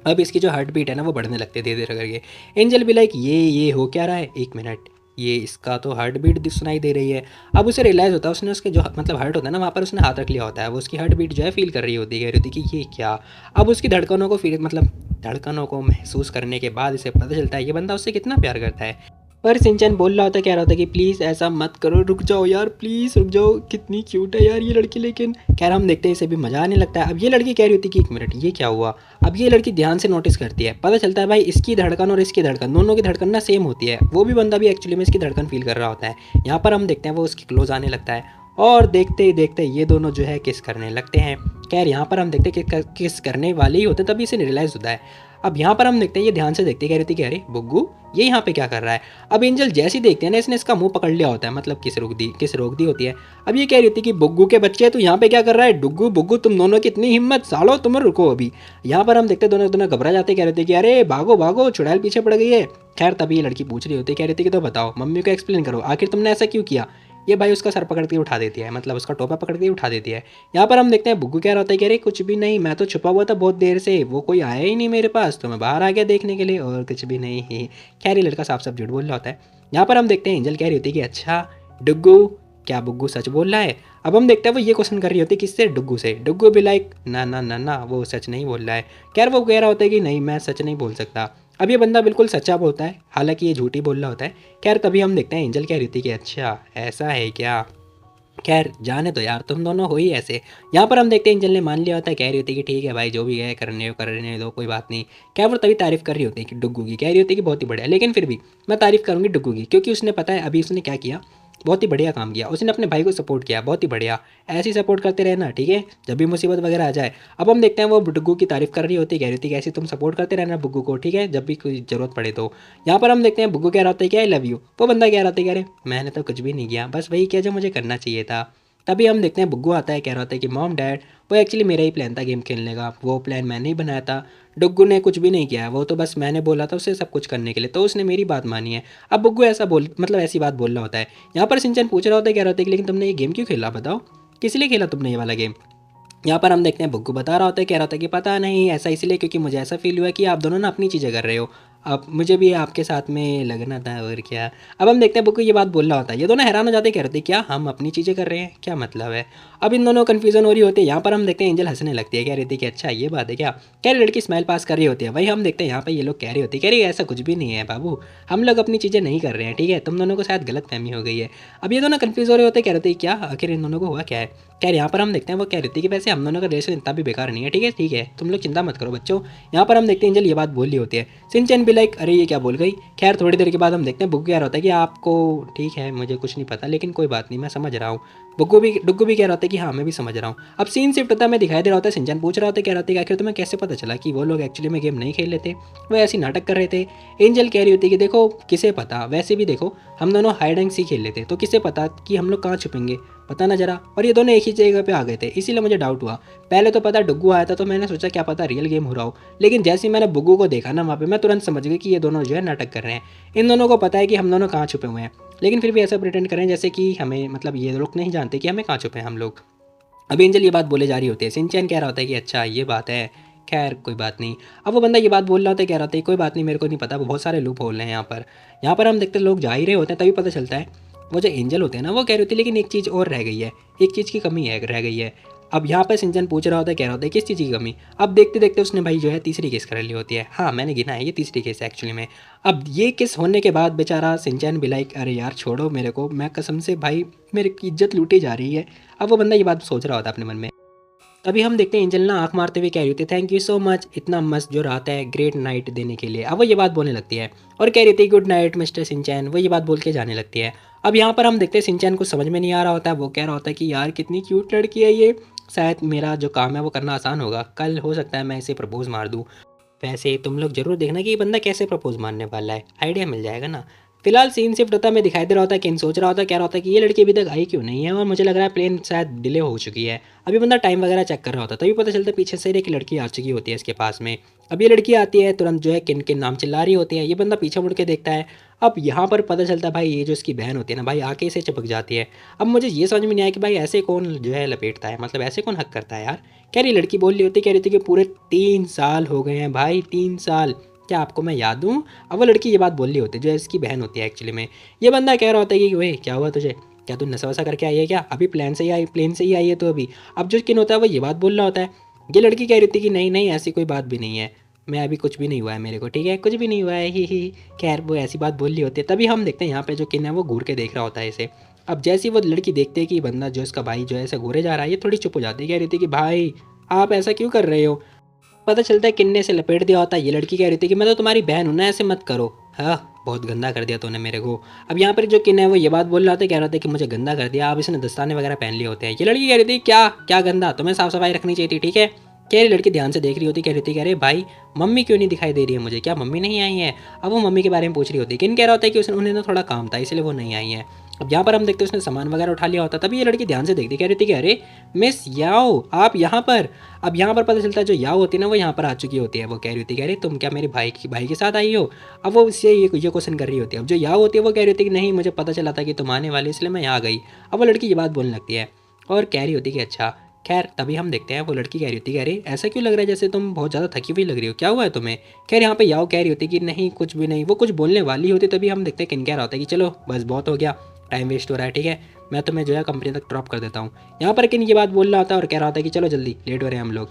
Speaker 2: अब इसकी जो हार्ट बीट है ना वो बढ़ने लगती है धीरे धीरे करके। एंजल भी लाइक ये हो क्या रहा है, 1 मिनट, ये इसका तो हार्ट बीट सुनाई दे रही है। अब उसे रियलाइज़ होता है, उसने उसके जो मतलब हार्ट होता है ना वहाँ पर उसने हाथ रख लिया होता है, वो उसकी हार्ट बीट जो है फील कर रही होती है, कह रही होती है कि ये क्या। अब उसकी धड़कनों को फील मतलब धड़कनों को महसूस करने के बाद इसे पता चलता है ये बंदा उससे कितना प्यार करता है। पर सिंचन बोल रहा होता है, कह रहा होता है कि प्लीज़ ऐसा मत करो, रुक जाओ यार प्लीज़ रुक जाओ, कितनी क्यूट है यार ये लड़की। लेकिन खैर हम देखते हैं इसे भी मज़ा आने लगता है। अब ये लड़की कह रही होती है कि 1 मिनट ये क्या हुआ। अब ये लड़की ध्यान से नोटिस करती है, पता चलता है भाई इसकी धड़कन और इसकी धड़कन दोनों की धड़कन ना सेम होती है, वो भी बंदा भी एक्चुअली में इसकी धड़कन फील कर रहा होता है। यहाँ पर हम देखते हैं वो उसकी क्लोज आने लगता है और देखते ही देखते ये दोनों जो है किस करने लगते हैं। खैर यहाँ पर हम देखते हैं कि किस करने वाले ही होते हैं, तभी इसे रियलाइज़ होता है। अब यहाँ पर हम देखते हैं ये ध्यान से देखते कह रही थी कि अरे बुग्गू ये यहाँ पे क्या कर रहा है। अब एंजल जैसी देखते हैं ना इसने इसका मुंह पकड़ लिया होता है, मतलब किस रोक दी होती है। अब ये कह रही थी कि बुग्गू के बच्चे तू यहाँ पे क्या कर रहा है, डुग्गू बुग्गू तुम दोनों की इतनी हिम्मत, सालो तुम रुको अभी। यहाँ पर हम देखते दोनों दोनों घबरा जाते, कह रहे थे कि अरे भागो भागो चुड़ैल पीछे पड़ गई है। खैर तभी ये लड़की पूछ रही होती है, कह रही थी कि तो बताओ मम्मी को एक्सप्लेन करो आखिर तुमने ऐसा क्यों किया। ये भाई उसका सर पकड़ के उठा देती है, मतलब उसका टोपा पकड़ के उठा देती है। यहाँ पर हम देखते हैं बुग्गू क्या होता है, कह रहे कुछ भी नहीं, मैं तो छुपा हुआ था बहुत देर से, वो कोई आया ही नहीं मेरे पास, तो मैं बाहर आ गया देखने के लिए और कुछ भी नहीं ही। खैर ये लड़का साफ साफ झूठ बोल रहा होता है। यहाँ पर हम देखते हैं एंजल कह रही होती है कि अच्छा डुग्गू क्या बुग्गू सच बोल रहा है? अब हम देखते हैं वो ये क्वेश्चन कर रही होती है किससे? डुग्गू से। डुग्गू भी लाइक ना ना ना ना वो सच नहीं बोल रहा है। खैर वो कह रहा होता है कि नहीं मैं सच नहीं बोल सकता। अब ये बंदा बिल्कुल सच्चा बोलता है, हालांकि ये झूठी बोल रहा होता है। खैर तभी हम देखते हैं एंजल कह रही थी कि अच्छा ऐसा है क्या। खैर जाने तो यार, तुम दोनों हो ही ऐसे। यहाँ पर हम देखते हैं एंजल ने मान लिया होता है, कह रही होती है कि ठीक है भाई जो भी है करने दो कोई बात नहीं। क्या वो तभी तारीफ कर रही होती है कि डुग्गू की, कह रही होती है कि बहुत ही बढ़िया, लेकिन फिर भी मैं तारीफ करूंगी डुग्गू की, क्योंकि उसने पता है अभी उसने क्या किया, बहुत ही बढ़िया काम किया, उसने अपने भाई को सपोर्ट किया, बहुत ही बढ़िया। ऐसे ही सपोर्ट करते रहना ठीक है, जब भी मुसीबत वगैरह आ जाए। अब हम देखते हैं वो डुग्गू की तारीफ कर रही होती है, कह रही होती है कि ऐसे तुम सपोर्ट करते रहना बुग्गू को ठीक है, जब भी कोई जरूरत पड़े तो। यहाँ पर हम देखते हैं बुग्गू कह रहा होता है कि आई लव यू, वो बंदा कह रहा होता है कि अरे मैंने तो कुछ भी नहीं किया, बस वही किया जो मुझे करना चाहिए था। तभी हम देखते हैं बुग्गू आता है, कह रहा होता है कि मॉम डैड वो एक्चुअली मेरा ही प्लान था गेम खेलने का, वो प्लान मैंने ही बनाया था, डुग्गू ने कुछ भी नहीं किया, वो तो बस मैंने बोला था उसे सब कुछ करने के लिए, तो उसने मेरी बात मानी है। अब बुग्गू ऐसा बोल मतलब ऐसी बात बोल रहा होता है। यहाँ पर सिंचन पूछ रहा होता है, कह रहा होता है कि लेकिन तुमने ये गेम क्यों खेला बताओ, किस लिए खेला तुमने ये वाला गेम। यहाँ पर हम देखते हैं बुग्गू बता रहा होता है, कह रहा होता है कि पता नहीं ऐसा इसलिए क्योंकि मुझे ऐसा फील हुआ कि आप दोनों ना अपनी चीज़ें कर रहे हो, अब मुझे भी आपके साथ में लगना था और क्या। अब हम देखते हैं बुग्गू ये बात बोल रहा होता है, ये दोनों हैरान हो जाते हैं, कह रहे थे क्या हम अपनी चीज़ें कर रहे हैं, क्या मतलब है। अब इन दोनों कन्फ्यूजन हो रही होती है। यहाँ पर हम देखते हैं एंजल हंसने लगती है, कह रही थी कि अच्छा ये बात है क्या। कह रही लड़की स्माइल पास कर रही होती है, वही हम देखते हैं यहाँ पर ये लोग कह रही होती है, कह रही ऐसा कुछ भी नहीं है बाबू, हम लोग अपनी चीज़ें नहीं कर रहे हैं ठीक है, तुम दोनों को शायद गलत फहमी हो गई है। अब ये दोनों कन्फ्यूज हो रहे होते हैं, कह रहे थे क्या आखिर इन दोनों को हुआ क्या है। खैर यहाँ पर हम देखते हैं वो कह रही थी कि वैसे हम दोनों का रिलेशन इतना भी बेकार नहीं है ठीक है तुम लोग चिंता मत करो बच्चों। यहाँ पर हम देखते हैं एंजल ये बात बोल रही होती है, सिंचन भी लाइक अरे ये क्या बोल गई। खैर थोड़ी देर के बाद हम देखते हैं बुग्गू कह रहा होता है कि आपको ठीक है मुझे कुछ नहीं पता लेकिन कोई बात नहीं मैं समझ रहा हूँ। डुग्गू भी कह रहा होता है कि हाँ मैं भी समझ रहा हूँ। अब सीन शिफ्ट होता है, मैं दिखाई दे रहा होता है, सिंचन पूछ रहा होता है, कह रहा होता है कि आखिर तुम्हें कैसे पता चला कि वो लोग एक्चुअली में गेम नहीं खेल रहे थे, वो ऐसी नाटक कर रहे थे। एंजल कह रही होती है कि देखो किसे पता, वैसे भी देखो हम दोनों हाइड एंड सी खेल लेते तो किसे पता कि हम लोग कहाँ छुपेंगे, पता ना जरा। और ये दोनों एक ही जगह पे आ गए थे इसीलिए मुझे डाउट हुआ। पहले तो पता डुग्गू आया था तो मैंने सोचा क्या पता रियल गेम हो रहा हो, लेकिन जैसे ही मैंने बुग्गू को देखा ना वहाँ पे मैं तुरंत समझ गई कि ये दोनों जो है नाटक कर रहे हैं। इन दोनों को पता है कि हम दोनों कहाँ छुपे हुए हैं, लेकिन फिर भी ऐसा प्रिटेंड करें जैसे कि हमें मतलब ये लोग नहीं जानते कि हमें कहाँ छुपे हैं हम लोग। अभी एंजल ये बात बोले जा रही होती है, सिंचैन कह रहा होता है कि अच्छा ये बात है, खैर कोई बात नहीं। अब वो बंदा ये बात बोल रहा होता है, कह रहा होता है कोई बात नहीं मेरे को नहीं पता, वो बहुत सारे लूप होल हैं यहाँ पर। यहाँ पर हम देखते हैं लोग जा ही रहे होते हैं तभी पता चलता है वो जो एंजल होते हैं ना वो कह रही होती है लेकिन एक चीज़ और रह गई है, एक चीज़ की कमी है रह गई है। अब यहाँ पर सिंचन पूछ रहा होता है, कह रहा होता है किस चीज़ की कमी। अब देखते देखते उसने भाई जो है तीसरी केस कर ली होती है, हाँ मैंने गिना है ये तीसरी केस है एक्चुअली में। अब ये केस होने के बाद बेचारा सिंचन भी लाइक अरे यार छोड़ो मेरे को, मैं कसम से भाई मेरी इज्जत लूटी जा रही है। अब वो बंदा ये बात सोच रहा होता है अपने मन में। तभी हम देखते हैं एंजल ना आंख मारते हुए कह रही होती है थैंक यू सो मच इतना मस्त जो रात है ग्रेट नाइट देने के लिए। अब वो ये बात बोलने लगती है और कह रही थी गुड नाइट मिस्टर सिंचैन, वो ये बात बोल के जाने लगती है। अब यहाँ पर हम देखते हैं सिंचैन को समझ में नहीं आ रहा होता है, वो कह रहा होता है कि यार कितनी क्यूट लड़की है ये, शायद मेरा जो काम है वो करना आसान होगा, कल हो सकता है मैं इसे प्रपोज मार दूँ। वैसे तुम लोग जरूर देखना कि ये बंदा कैसे प्रपोज मारने वाला है, आइडिया मिल जाएगा ना। फिलहाल सीन शिफ्ट होता है, मैं दिखाई दे रहा होता है किन सोच रहा होता है, कह रहा होता है कि ये लड़की अभी तक आई क्यों नहीं है और मुझे लग रहा है प्लेन शायद डिले हो चुकी है। अभी बंदा टाइम वगैरह चेक कर रहा होता है तभी पता चलता है पीछे से एक लड़की आ चुकी होती है इसके पास में। अब ये लड़की आती है तुरंत जो है किन किन नाम चिल्ला रही होती है, ये बंदा पीछे मुड़ के देखता है। अब यहाँ पर पता चलता है भाई ये जो इसकी बहन होती है ना भाई आके इसे चिपक जाती है। अब मुझे ये समझ में नहीं आया कि भाई ऐसे कौन जो है लपेटता है, मतलब ऐसे कौन हक करता है यार। कह रही लड़की बोल रही होती, कह रही थी कि पूरे 3 साल हो गए हैं भाई, 3 साल, क्या आपको मैं याद दूँ। अब वो लड़की ये बात बोल रही होती है जो इसकी बहन होती है एक्चुअली में। ये बंदा कह रहा होता है कि वही क्या हुआ तुझे, क्या तू नशा वसा करके आई है क्या, अभी प्लेन से ही आई है तो अभी। अब जो किन होता है वो ये बात बोल रहा होता है। ये लड़की कह रही थी कि नहीं नहीं ऐसी कोई बात भी नहीं है, मैं अभी कुछ भी नहीं हुआ है मेरे को, ठीक है कुछ भी नहीं हुआ है ही। खैर वो ऐसी बात बोल रही होती है। तभी हम देखते हैं यहाँ पे जो किन है वो घूर के देख रहा होता है इसे। अब जैसी वो लड़की देखते है कि बंदा जो इसका भाई जो है ऐसा घूरे जा रहा है, ये थोड़ी चुप हो जाती है, कह रही थी कि भाई आप ऐसा क्यों कर रहे हो। पता चलता है किन्ने से लपेट दिया होता है। ये लड़की कह रही थी कि मैं तो तुम्हारी बहन हूँ ना, ऐसे मत करो, हाँ बहुत गंदा कर दिया तूने मेरे को। अब यहाँ पर जो किन है वो ये बात बोल रहा था, कह रहा था कि मुझे गंदा कर दिया, अब इसने दस्ताने वगैरह पहन लिए होते हैं। ये लड़की कह रही थी क्या क्या गंदा, तुम्हें साफ सफाई रखनी चाहिए थी ठीक है। कह रही लड़की ध्यान से देख रही होती, कह रही थी कह रहे भाई मम्मी क्यों नहीं दिखाई दे रही है मुझे, क्या मम्मी नहीं आई है। अब वो मम्मी के बारे में पूछ रही होती, किन कह रहा होता है कि उसने उन्हें ना थोड़ा काम था इसलिए वो नहीं आई है। अब यहाँ पर हम देखते हैं उसने सामान वगैरह उठा लिया होता, तभी ये लड़की ध्यान से देखती, कह रही थी कि अरे मिस याओ आप यहाँ पर। अब यहाँ पर पता चलता है जो याओ होती है ना वो यहाँ पर आ चुकी होती है। वो कह रही होती कह रही तुम क्या मेरे भाई के साथ आई हो। अब वो उससे ये क्वेश्चन कर रही होती है। अब जो याओ होती है वो कह रही होती है कि नहीं मुझे पता चला था कि तुम आने वाली इसलिए मैं यहाँ गई। अब वो लड़की ये बात बोलने लगती है और कह रही होती कि अच्छा। खैर तभी हम देखते हैं वो लड़की कह रही होती, कह रही ऐसा क्यों लग रहा है जैसे तुम बहुत ज़्यादा थकी हुई लग रही हो, क्या हुआ है तुम्हें। खैर यहाँ पे याओ कह रही होती कि नहीं कुछ भी नहीं, वो कुछ बोलने वाली होती तभी हम देखते हैं किन कह रहा होता है कि चलो बस बहुत हो गया, टाइम वेस्ट हो रहा है, ठीक है, मैं तुम्हें जो है कंपनी तक ड्रॉप कर देता हूँ। यहाँ पर किन ये बात बोल रहा होता है और कह रहा होता है कि चलो जल्दी, लेट हो रहे हैं हम लोग।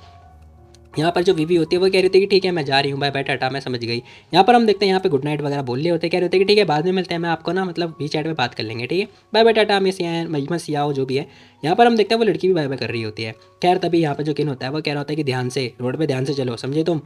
Speaker 2: यहाँ पर जो वीवी होती है वो कह रही थी कि ठीक है मैं जा रही हूँ, बाय बाय टाटा, मैं समझ गई। यहाँ पर हम देखते हैं यहाँ पे गुड नाइट वगैरह बोल रहे होते हैं, कह रहे होते हैं कि ठीक है बाद में मिलते हैं, मैं आपको ना मतलब वी चैट में बात कर लेंगे, ठीक है, बाय बाय टाटा, मिस या मजमस या जो भी है। यहाँ पर हम देखते हैं वो लड़की भी बाय बाय कर रही होती है। खैर तभी यहाँ पर जो किन होता है वो कह रहा होता है कि ध्यान से, रोड पर ध्यान से चलो, समझे तुम।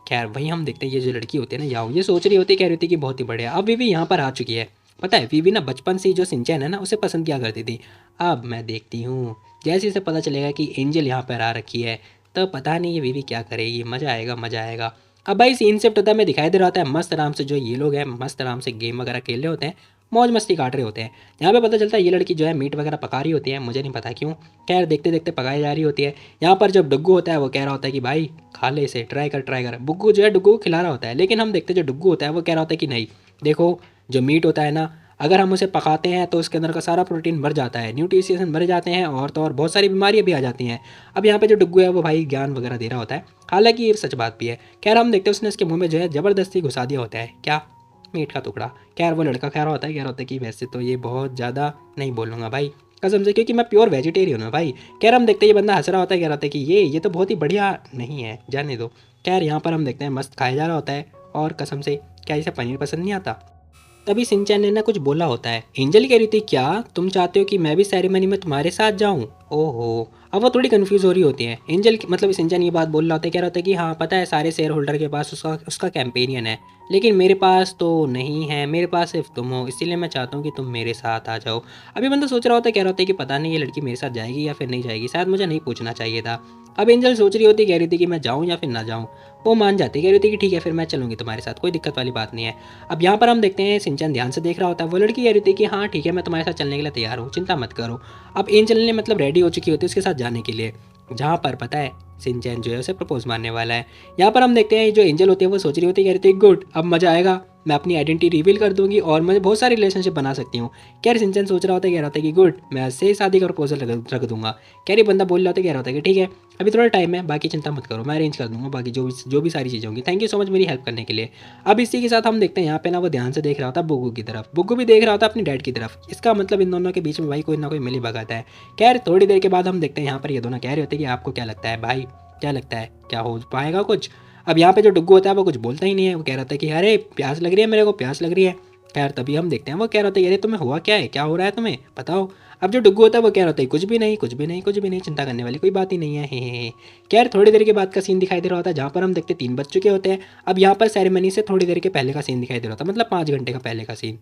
Speaker 2: खैर वहीं हम देखते हैं ये जो लड़की होती है ना याओ, ये सोच रही होती है, कह रही होती है कि बहुत ही बढ़िया। अब वीवी यहाँ पर आ चुकी है। पता है वीवी ना बचपन से ही जो सिंचैन है ना उसे पसंद किया करती थी। अब मैं देखती हूँ जैसे इसे पता चलेगा कि एंजल यहाँ पर आ रखी है, तो पता नहीं ये वीवी क्या करेगी, मज़ा आएगा मज़ा आएगा। अब भाई सीन शिफ्ट होता है, मैं दिखाई दे रहा होता है मस्त आराम से जो ये लोग हैं मस्त आराम से गेम वगैरह खेल रहे होते हैं, मौज मस्ती काट रहे होते हैं। यहाँ पे पता चलता है ये लड़की जो है मीट वगैरह पका रही होती है, मुझे नहीं पता क्यों। खैर देखते देखते पकाई जा रही होती है। यहाँ पर जब डुग्गू होता है वो कह रहा होता है कि भाई खा ले इसे, ट्राई कर ट्राई कर। बुग्गू जो है डुग्गू को खिला रहा होता है, लेकिन हम देखते हैं जो डुग्गू होता है वो कह रहा होता है कि नहीं, देखो जो मीट होता है ना, अगर हम उसे पकाते हैं तो उसके अंदर का सारा प्रोटीन मर जाता है, न्यूट्रिशन मर जाते हैं, और तो और बहुत सारी बीमारियां भी आ जाती हैं। अब यहाँ पे जो डुग्गू है वो भाई ज्ञान वगैरह दे रहा होता है, हालांकि ये सच बात भी है। खैर हम देखते हैं उसने उसके मुंह में जो है ज़बरदस्ती घुसा दिया होता है, क्या, मीट का टुकड़ा। खैर वो लड़का कह रहा होता है, कह रहा होता है कि वैसे तो ये बहुत ज़्यादा नहीं बोलूँगा भाई कसम से, क्योंकि मैं प्योर वेजिटेरियन हूँ भाई। खैर हम देखते हैं ये बंदा हंस रहा होता है, कह रहा होता है कि ये तो बहुत ही बढ़िया नहीं है, जाने दो। खैर यहाँ पर हम देखते हैं मस्त खाया जा रहा होता है, और कसम से क्या इसे पनीर पसंद नहीं आता। तभी सिंचैन ने ना कुछ बोला होता है। एंजल कह रही थी क्या तुम चाहते हो कि मैं भी सेरेमनी में तुम्हारे साथ जाऊं? ओहो, अब वो थोड़ी कंफ्यूज हो रही होती है। एंजल मतलब सिंचैन ये बात बोल रहा होता है, कह रहा होता है कि हाँ पता है सारे शेयर होल्डर के पास उसका उसका कैंपेनियन है, लेकिन मेरे पास तो नहीं है, मेरे पास सिर्फ तुम हो, इसीलिए मैं चाहता हूँ कि तुम मेरे साथ आ जाओ। अभी बंदा सोच रहा होता है, कह रहा होता है कि पता नहीं ये लड़की मेरे साथ जाएगी या फिर नहीं जाएगी, शायद मुझे नहीं पूछना चाहिए था। अब एंजल सोच रही होती, कह रही थी कि मैं जाऊँ या फिर ना जाऊँ। वो मान जाती, कह रही थी कि ठीक है फिर मैं चलूँगी तुम्हारे साथ, कोई दिक्कत वाली बात नहीं है। अब यहाँ पर हम देखते हैं सिंचन ध्यान से देख रहा होता है, वो लड़की कह रही थी कि हाँ ठीक है मैं तुम्हारे साथ चलने के लिए तैयार हूँ, चिंता मत करो। अब एंजल ने मतलब रेडी हो चुकी होती है उसके साथ जाने के लिए, जहाँ पर पता है सिंचैन जो है उसे प्रपोज मारने वाला है। यहाँ पर हम देखते हैं जो एंजल होती है वो सोच रही होती है, कह रही थी गुड अब मजा आएगा, मैं अपनी आइडेंटिटी रिवील कर दूंगी और मैं बहुत सारी रिलेशनशिप बना सकती हूँ। खैर सिंचन सोच रहा होता है, कह रहा होता है कि गुड मैं आज से शादी का प्रपोजल रख दूंगा। खैर ये बंदा बोल रहा होता है, कह रहा होता है कि ठीक है अभी थोड़ा टाइम है, बाकी चिंता मत करो मैं अरेंज कर दूंगा, बाकी जो भी सारी चीज़ें होंगी, थैंक यू सो मच मेरी हेल्प करने के लिए। अब इसी के साथ हम देखते हैं यहाँ पे ना वो ध्यान से देख रहा होता है बुग्गू की तरफ, बुग्गू भी देख रहा होता है अपनी डैड की तरफ, इसका मतलब इन दोनों के बीच में भाई कोई ना कोई मिली भगत है। खैर थोड़ी देर के बाद हम देखते हैं यहाँ पर ये दोनों कह रहे होते हैं कि आपको क्या लगता है भाई, क्या लगता है क्या हो पाएगा कुछ। अब यहाँ पे जो डुग्गू होता है वो कुछ बोलता ही नहीं है, वो कह रहा था कि अरे प्यास लग रही है मेरे को, प्यास लग रही है। खैर तभी हम देखते हैं वो कह रहा था अरे तुम्हें हुआ क्या है, क्या हो रहा है तुम्हें बताओ। अब जो डुग्गू होता है वो कह रहा था कुछ भी नहीं कुछ भी नहीं कुछ भी नहीं, चिंता करने वाली कोई बात ही नहीं है, हे। खैर थोड़ी देर के बाद का सीन दिखाई दे रहा होता है, जहाँ पर हम देखते 3 बज चुके होते हैं। अब यहाँ पर सेरेमनी से थोड़ी देर के पहले का सीन दिखाई दे रहा था, मतलब 5 घंटे का पहले का सीन।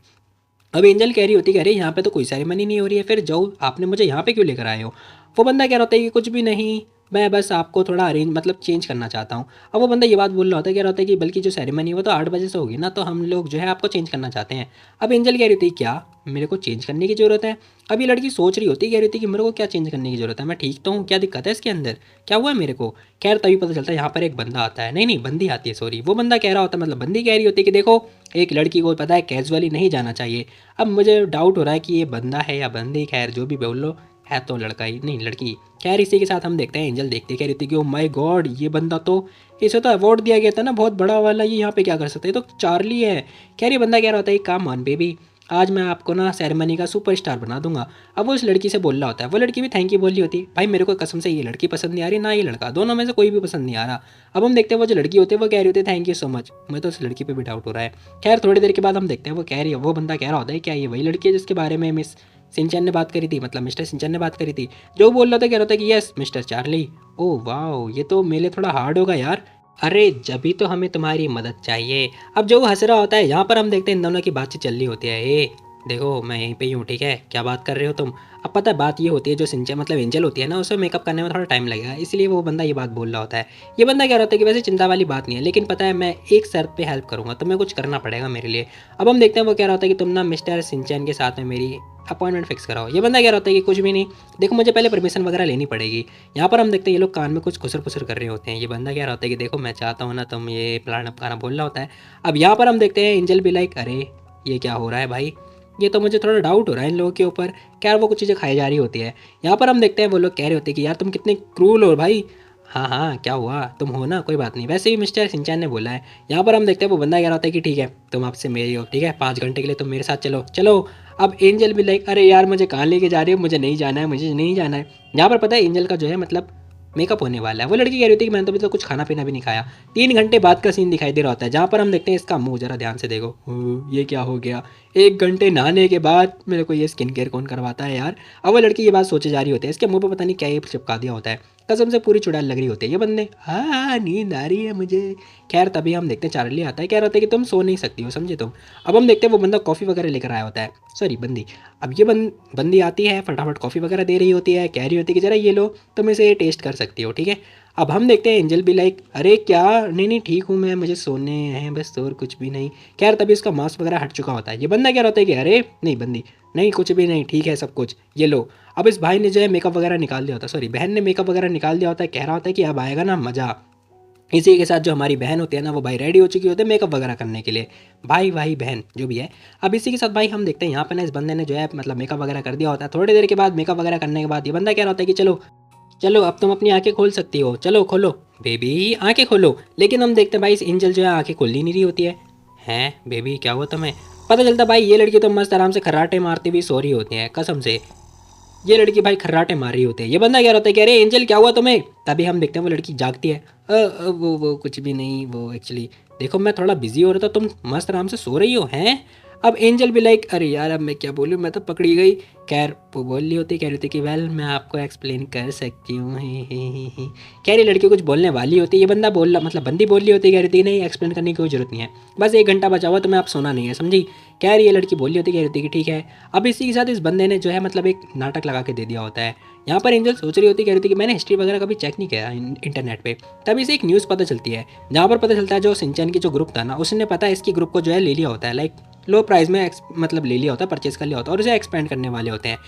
Speaker 2: अब एंजल कह रही होती है अरे यहाँ पे तो कोई सेरेमनी नहीं हो रही है, फिर जाओ आपने मुझे यहाँ पे क्यों लेकर आए हो। वो बंदा कह रहा होता है कि कुछ भी नहीं, मैं बस आपको थोड़ा अरेंज मतलब चेंज करना चाहता हूँ। अब वो बंदा ये बात बोल रहा होता है, कह रहा होता है कि बल्कि जो सेरेमनी है वो तो 8 बजे से होगी ना, तो हम लोग जो है आपको चेंज करना चाहते हैं। अब एंजल कह रही थी क्या मेरे को चेंज करने की ज़रूरत है। अब ये लड़की सोच रही होती, कह रही थी कि मेरे को क्या चेंज करने की ज़रूरत है, मैं ठीक तो हूँ, क्या दिक्कत है इसके अंदर, क्या हुआ है मेरे को। खैर तभी पता चलता है यहाँ पर एक बंदा आता है, नहीं बंदी आती है सॉरी, वो बंदा कह रहा होता है मतलब बंदी कह रही होती है कि देखो एक लड़की को पता है कैजुअली नहीं जाना चाहिए। अब मुझे डाउट हो रहा है कि ये बंदा है या बंदी, खैर जो भी बोल लो है तो लड़का ही नहीं लड़की। खैर इसी के साथ हम देखते हैं एंजल देखते कह रही थी कि ओ माय गॉड ये बंदा तो, इसे तो अवार्ड दिया गया था ना बहुत बड़ा वाला, ये यहाँ पे क्या कर सकता है, ये तो चार्ली है। खैर ये बंदा कह रहा होता है काम मान बेबी, आज मैं आपको ना सेरेमनी का सुपरस्टार बना दूंगा। अब वो इस लड़की से बोल रहा होता है, वो लड़की भी थैंक यू बोल रही होती है, भाई मेरे को कसम से ये लड़की पसंद नहीं आ रही ना ये लड़का, दोनों में से कोई भी पसंद नहीं आ रहा। अब हम देखते हैं वो जो लड़की होती है वो कह रही होती है थैंक यू सो मच, मैं तो उस लड़की पे भी डाउट हो रहा है। खैर थोड़ी देर के बाद हम देखते हैं वो कह रही है, वो बंदा कह रहा होता है क्या ये वही लड़की है जिसके बारे में मिस सिंचन ने बात करी थी, मतलब मिस्टर सिंचन ने बात करी थी। जो बोल रहा था कह रहा था कि yes mister Charlie. Oh wow ये तो मेरे लिए थोड़ा हार्ड होगा यार, अरे जभी तो हमें तुम्हारी मदद चाहिए। अब जो हंस रहा होता है, यहाँ पर हम देखते हैं इन दोनों की बातचीत चल रही होती है, ए देखो मैं यहीं पे ही हूँ ठीक है, क्या बात कर रहे हो तुम। अब पता है बात ये होती है जो सिंचन मतलब एंजल होती है ना, उसे मेकअप करने में थोड़ा टाइम लगेगा, इसलिए वो बंदा ये बात बोल रहा होता है। ये बंदा कह रहा होता है कि वैसे चिंता वाली बात नहीं है, लेकिन पता है मैं एक शर्त पे हेल्प करूँगा, तुम्हें कुछ करना पड़ेगा मेरे लिए। अब हम देखते हैं वो कह रहा होता है कि तुम ना मिस्टर सिंचन के साथ में मेरी अपॉइंटमेंट फिक्स कराओ। ये बंदा कह रहा होता है कि कुछ भी नहीं, देखो मुझे पहले परमिशन वगैरह लेनी पड़ेगी। यहाँ पर हम देखते हैं ये लोग कान में कुछ खुसर फुसर कर रहे होते हैं। ये बंदा कह रहा होता है कि देखो मैं चाहता हूँ ना तुम ये प्लान अप खाना बोल रहा होता है। अब यहाँ पर हम देखते हैं एंजल भी लाइक अरे ये क्या हो रहा है भाई, ये तो मुझे थोड़ा डाउट हो रहा है इन लोगों के ऊपर। क्या वो कुछ चीज़ें खाई जा रही होती है। यहाँ पर हम देखते हैं वो लोग कह रहे होते हैं कि यार तुम कितने क्रूल हो भाई, हाँ हाँ, क्या हुआ, तुम हो ना, कोई बात नहीं। वैसे भी मिस्टर सिंचैन ने बोला है। यहाँ पर हम देखते हैं वो बंदा कह रहा होता है कि ठीक है तुम आपसे मेरी हो, ठीक है 5 घंटे के लिए तुम मेरे साथ चलो चलो। अब एंजल भी लाइक अरे यार मुझे कहाँ लेके जा रही हो, मुझे नहीं जाना है, मुझे नहीं जाना है। यहाँ पर पता है एंजल का जो है मतलब मेकअप होने वाला है। वो लड़की कह रही होती है कि मैंने तो अभी तो कुछ खाना पीना भी नहीं खाया। 3 घंटे बाद का सीन दिखाई दे रहा होता है जहाँ पर हम देखते हैं इसका मुंह, जरा ध्यान से देखो। ये क्या हो गया, 1 घंटे नहाने के बाद मेरे को ये स्किन केयर कौन करवाता है यार। अब वो लड़की ये बात सोचे जा रही होती है, इसके मुंह पे पता नहीं क्या ये चिपका दिया होता है। कसम से पूरी चुड़ैल लग रही होती है ये बंदे। हाँ नींद आ रही है मुझे। खैर तभी हम देखते हैं चार्ली आता है, कह रहा होता है कि तुम सो नहीं सकती हो, समझे तुम। अब हम देखते हैं वो बंदा कॉफ़ी वगैरह लेकर आया होता है, सॉरी बंदी। अब ये बंदी आती है, फटाफट कॉफ़ी वगैरह दे रही होती है, कह रही होती है कि जरा ये लो तुम इसे टेस्ट कर सकती हो, ठीक है। अब हम देखते हैं एंजल भी लाइक अरे क्या, नहीं नहीं ठीक हूँ मैं, मुझे सोने हैं बस और कुछ भी नहीं। खैर तभी उसका मास्क वगैरह हट चुका होता है। ये बंदा क्या होता है कि अरे नहीं बंदी, नहीं कुछ भी नहीं, ठीक है सब कुछ, ये लो। अब इस भाई ने जो है मेकअप वगैरह निकाल दिया होता है, सॉरी बहन ने मेकअप वगैरह निकाल दिया होता है, कह रहा होता है कि अब आएगा ना मज़ा। इसी के साथ जो हमारी बहन होती है ना, वो भाई रेडी हो चुकी होती है मेकअप वगैरह करने के लिए। भाई बहन जो भी है। अब इसी के साथ भाई हम देखते हैं यहाँ पे ना इस बंदे ने जो है मतलब मेकअप वगैरह कर दिया होता है। थोड़ी देर के बाद मेकअप वगैरह करने के बाद ये बंदा कह रहा होता है कि चलो चलो अब तुम अपनी आंखें खोल सकती हो, चलो खोलो बेबी आंखें खोलो। लेकिन हम देखते हैं भाई इस एंजल जो है आंखें खोल ही नहीं रही होती है। हैं बेबी क्या हुआ तुम्हें। पता चलता भाई ये लड़की तो मस्त आराम से खर्राटे मारती हुई सो रही होती है, कसम से ये लड़की भाई खर्राटे मार रही होती है। ये बंदा क्या होता है कि अरे एंजल क्या हुआ तुम्हें। तभी हम देखते हैं वो लड़की जागती है। वो कुछ भी नहीं, वो एक्चुअली देखो मैं थोड़ा बिजी हो रहा था, तुम मस्त आराम से सो रही हो हैं। अब एंजल भी लाइक अरे यार अब मैं क्या बोलूँ, मैं तो पकड़ी गई। खैर वो बोल रही होती, कह रही होती कि वेल मैं आपको एक्सप्लेन कर सकती हूँ ही। कह रही लड़की कुछ बोलने वाली होती है, ये बंदा बोल रहा मतलब बंदी बोल रही होती है, कह रही थी नहीं एक्सप्लेन करने की कोई जरूरत नहीं है, बस 1 घंटा बचा हुआ तुम्हें आप सोना नहीं है, समझी। कह रही ये लड़की बोल रही होती, कह रही होती कि ठीक है। अब इसी के साथ इस बंदे ने जो है मतलब एक नाटक लगा के दे दिया होता है। यहाँ पर एंजल सोच रही होती, कह रही थी कि मैंने हिस्ट्री वगैरह कभी चेक नहीं किया इंटरनेट पे। तभी से एक न्यूज़ पता चलती है जहाँ पर पता चलता है जो सिंचन की जो ग्रुप था ना, उसने पता है इसकी ग्रुप को जो है ले लिया होता है, लाइक लो प्राइस में मतलब ले लिया होता है, परचेज कर लिया होता है और उसे एक्सपेंड करने वाले होते हैं।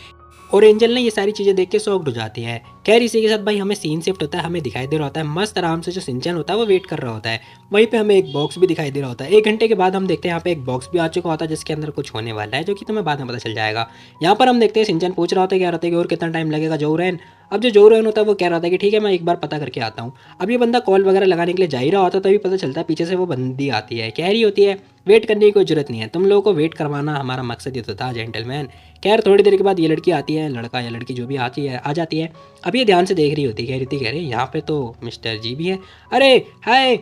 Speaker 2: और एंजल ने ये सारी चीज़ें देख के शॉक्ड हो जाती है। खैर इसी के साथ भाई हमें सीन शिफ्ट होता है, हमें दिखाई दे रहा होता है मस्त आराम से जो सिंचन होता है वो वेट कर रहा होता है। वहीं पे हमें एक बॉक्स भी दिखाई दे रहा होता है। 1 घंटे के बाद हम देखते हैं यहाँ पे एक बॉक्स भी आ चुका होता है जिसके अंदर कुछ होने वाला है, जो कि तुम्हें बाद में पता चल जाएगा। यहाँ पर हम देखते हैं सिंचन पूछ रहा होता है, क्या होता है कि और कितना टाइम लगेगा जोरैन। अब जो जोरैन होता है वो कह रहा था कि ठीक है मैं एक बार पता करके आता हूँ। अब ये बंदा कॉल वगैरह लगाने के लिए जा ही रहा होता है, तभी पता चलता है पीछे से वो बंदी आती है, कह रही होती है वेट करने की कोई जरूरत नहीं है, तुम लोगों को वेट करवाना हमारा मकसद ही तो था जेंटलमैन। खैर थोड़ी देर के बाद ये लड़की आती है, लड़का या लड़की जो भी आती है आ जाती है। अब ये ध्यान से देख रही होती है, कह रही थी कह रही यहाँ पे तो मिस्टर जी भी है। अरे हाय।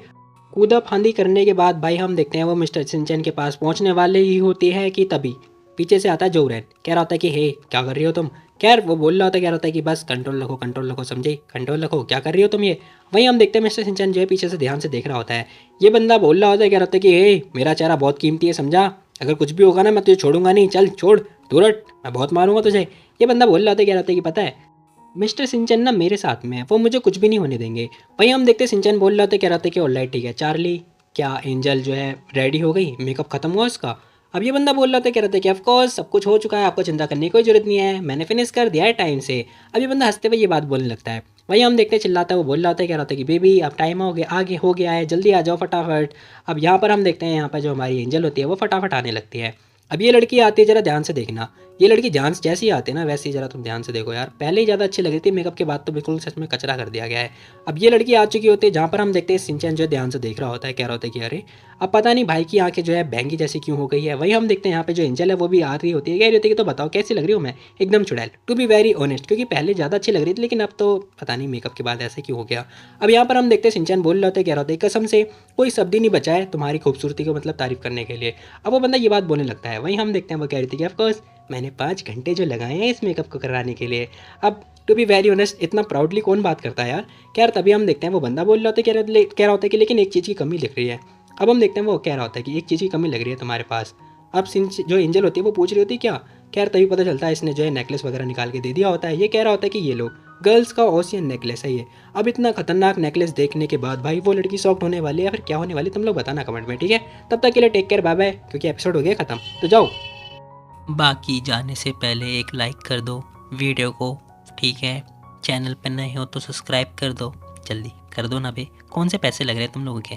Speaker 2: कूदा फांदी करने के बाद भाई हम देखते हैं वो मिस्टर सिंचन के पास पहुंचने वाले ही होती है कि तभी पीछे से आता है जोरैन, कह रहा होता है कि हे क्या कर रही हो तुम। खैर वो बोल रहा होता है, कह रहा होता है कि बस कंट्रोल रखो समझे, कंट्रोल रखो, क्या कर रही हो तुम ये। वहीं हम देखते हैं मिस्टर सिंचन जो है पीछे से ध्यान से देख रहा होता है। ये बंदा बोल रहा होता है, कह रहा होता है कि हे मेरा चेहरा बहुत कीमती है समझा, अगर कुछ भी होगा ना मैं तुझे छोड़ूंगा नहीं, चल छोड़ दूर हट, मैं बहुत मारूंगा तुझे। ये बंदा बोल रहा होता है, कह रहा होता है कि पता है मिस्टर सिंचन ना मेरे साथ में है, वो मुझे कुछ भी नहीं होने देंगे। वहीं हम देखते हैं सिंचन बोल रहा होता है, कह रहा होता है कि ऑलराइट ठीक है चार्ली, क्या एंजल जो है रेडी हो गई, मेकअप खत्म हुआ उसका। अब ये बंदा बोल रहा था, कह रहा था कि ऑफ कोर्स सब कुछ हो चुका है, आपको चिंता करने की कोई जरूरत नहीं है, मैंने फिनिश कर दिया है टाइम से। अब ये बंदा हंसते हुए ये बात बोलने लगता है। वहीं हम देखते चिल्लाता है, वो बोल रहा था, कह रहा था कि बेबी अब टाइम हो गया, आगे हो गया है, जल्दी आ जाओ फटाफट। अब यहाँ पर हम देखते हैं यहाँ पर जो हमारी एंजल होती है वो फटाफट आने लगती है। अब ये लड़की आती है, जरा ध्यान से देखना, ये लड़की ध्यान जैसी आती है ना वैसे ही जरा तुम ध्यान से देखो यार, पहले ही ज़्यादा अच्छी लग रही थी, मेकअप के बाद तो बिल्कुल सच में कचरा कर दिया गया है। अब ये लड़की आ चुकी होती है जहाँ पर हम देखते हैं सिंचन जो ध्यान से देख रहा होता है, कह रहा होता है कि अरे अब पता नहीं भाई की आंखें जो है बैंगी जैसी क्यों हो गई है। वही हम देखते हैं यहाँ पे जो एंजल है वो भी आ रही होती है, कह रही होती है कि तो बताओ कैसी लग रही हूँ मैं, एकदम चुड़ैल, टू बी वेरी ऑनेस्ट, क्योंकि पहले ज़्यादा अच्छी लग रही थी लेकिन अब तो पता नहीं मेकअप के बाद ऐसे क्यों हो गया। अब यहाँ पर हम देखते हैं सिंचन बोल रहे होते, कह रहा होता है कसम से कोई शब्द ही नहीं बचा है तुम्हारी खूबसूरती को मतलब तारीफ करने के लिए। अब वो बंदा ये बात बोलने लगता है। वहीं हम देखते हैं वो कह रही थी कि ऑफकोर्स मैंने 5 घंटे जो लगाए हैं इस मेकअप को कराने के लिए। अब टू बी वेरी ऑनेस्ट इतना प्राउडली कौन बात करता है यार। खैर तभी हम देखते हैं वो बंदा बोल रहा होता है, कह रहा होता है कि लेकिन एक चीज़ की कमी दिख रही है। अब हम देखते हैं वो कह रहा होता है कि एक चीज़ की कमी लग रही है तुम्हारे पास। अब जो एंजल होती है वो पूछ रही होती है क्या। खैर तभी पता चलता है इसने जो है नेकलेस वगैरह निकाल के दे दिया होता है। ये कह रहा होता है कि ये लो गर्ल्स का ओशियन नेकलेस है ये। अब इतना खतरनाक नेकलेस देखने के बाद भाई वो लड़की शॉक्ड होने वाली है या फिर क्या होने वाली तुम लोग बताना कमेंट में, ठीक है। तब तक के लिए टेक केयर, बाय बाय, क्योंकि एपिसोड हो गया खत्म, तो जाओ।
Speaker 3: बाकी जाने से पहले एक लाइक कर दो वीडियो को, ठीक है। चैनल पर नए हो तो सब्सक्राइब कर दो, जल्दी कर दो ना बे, कौन से पैसे लग रहे हैं तुम लोगों के।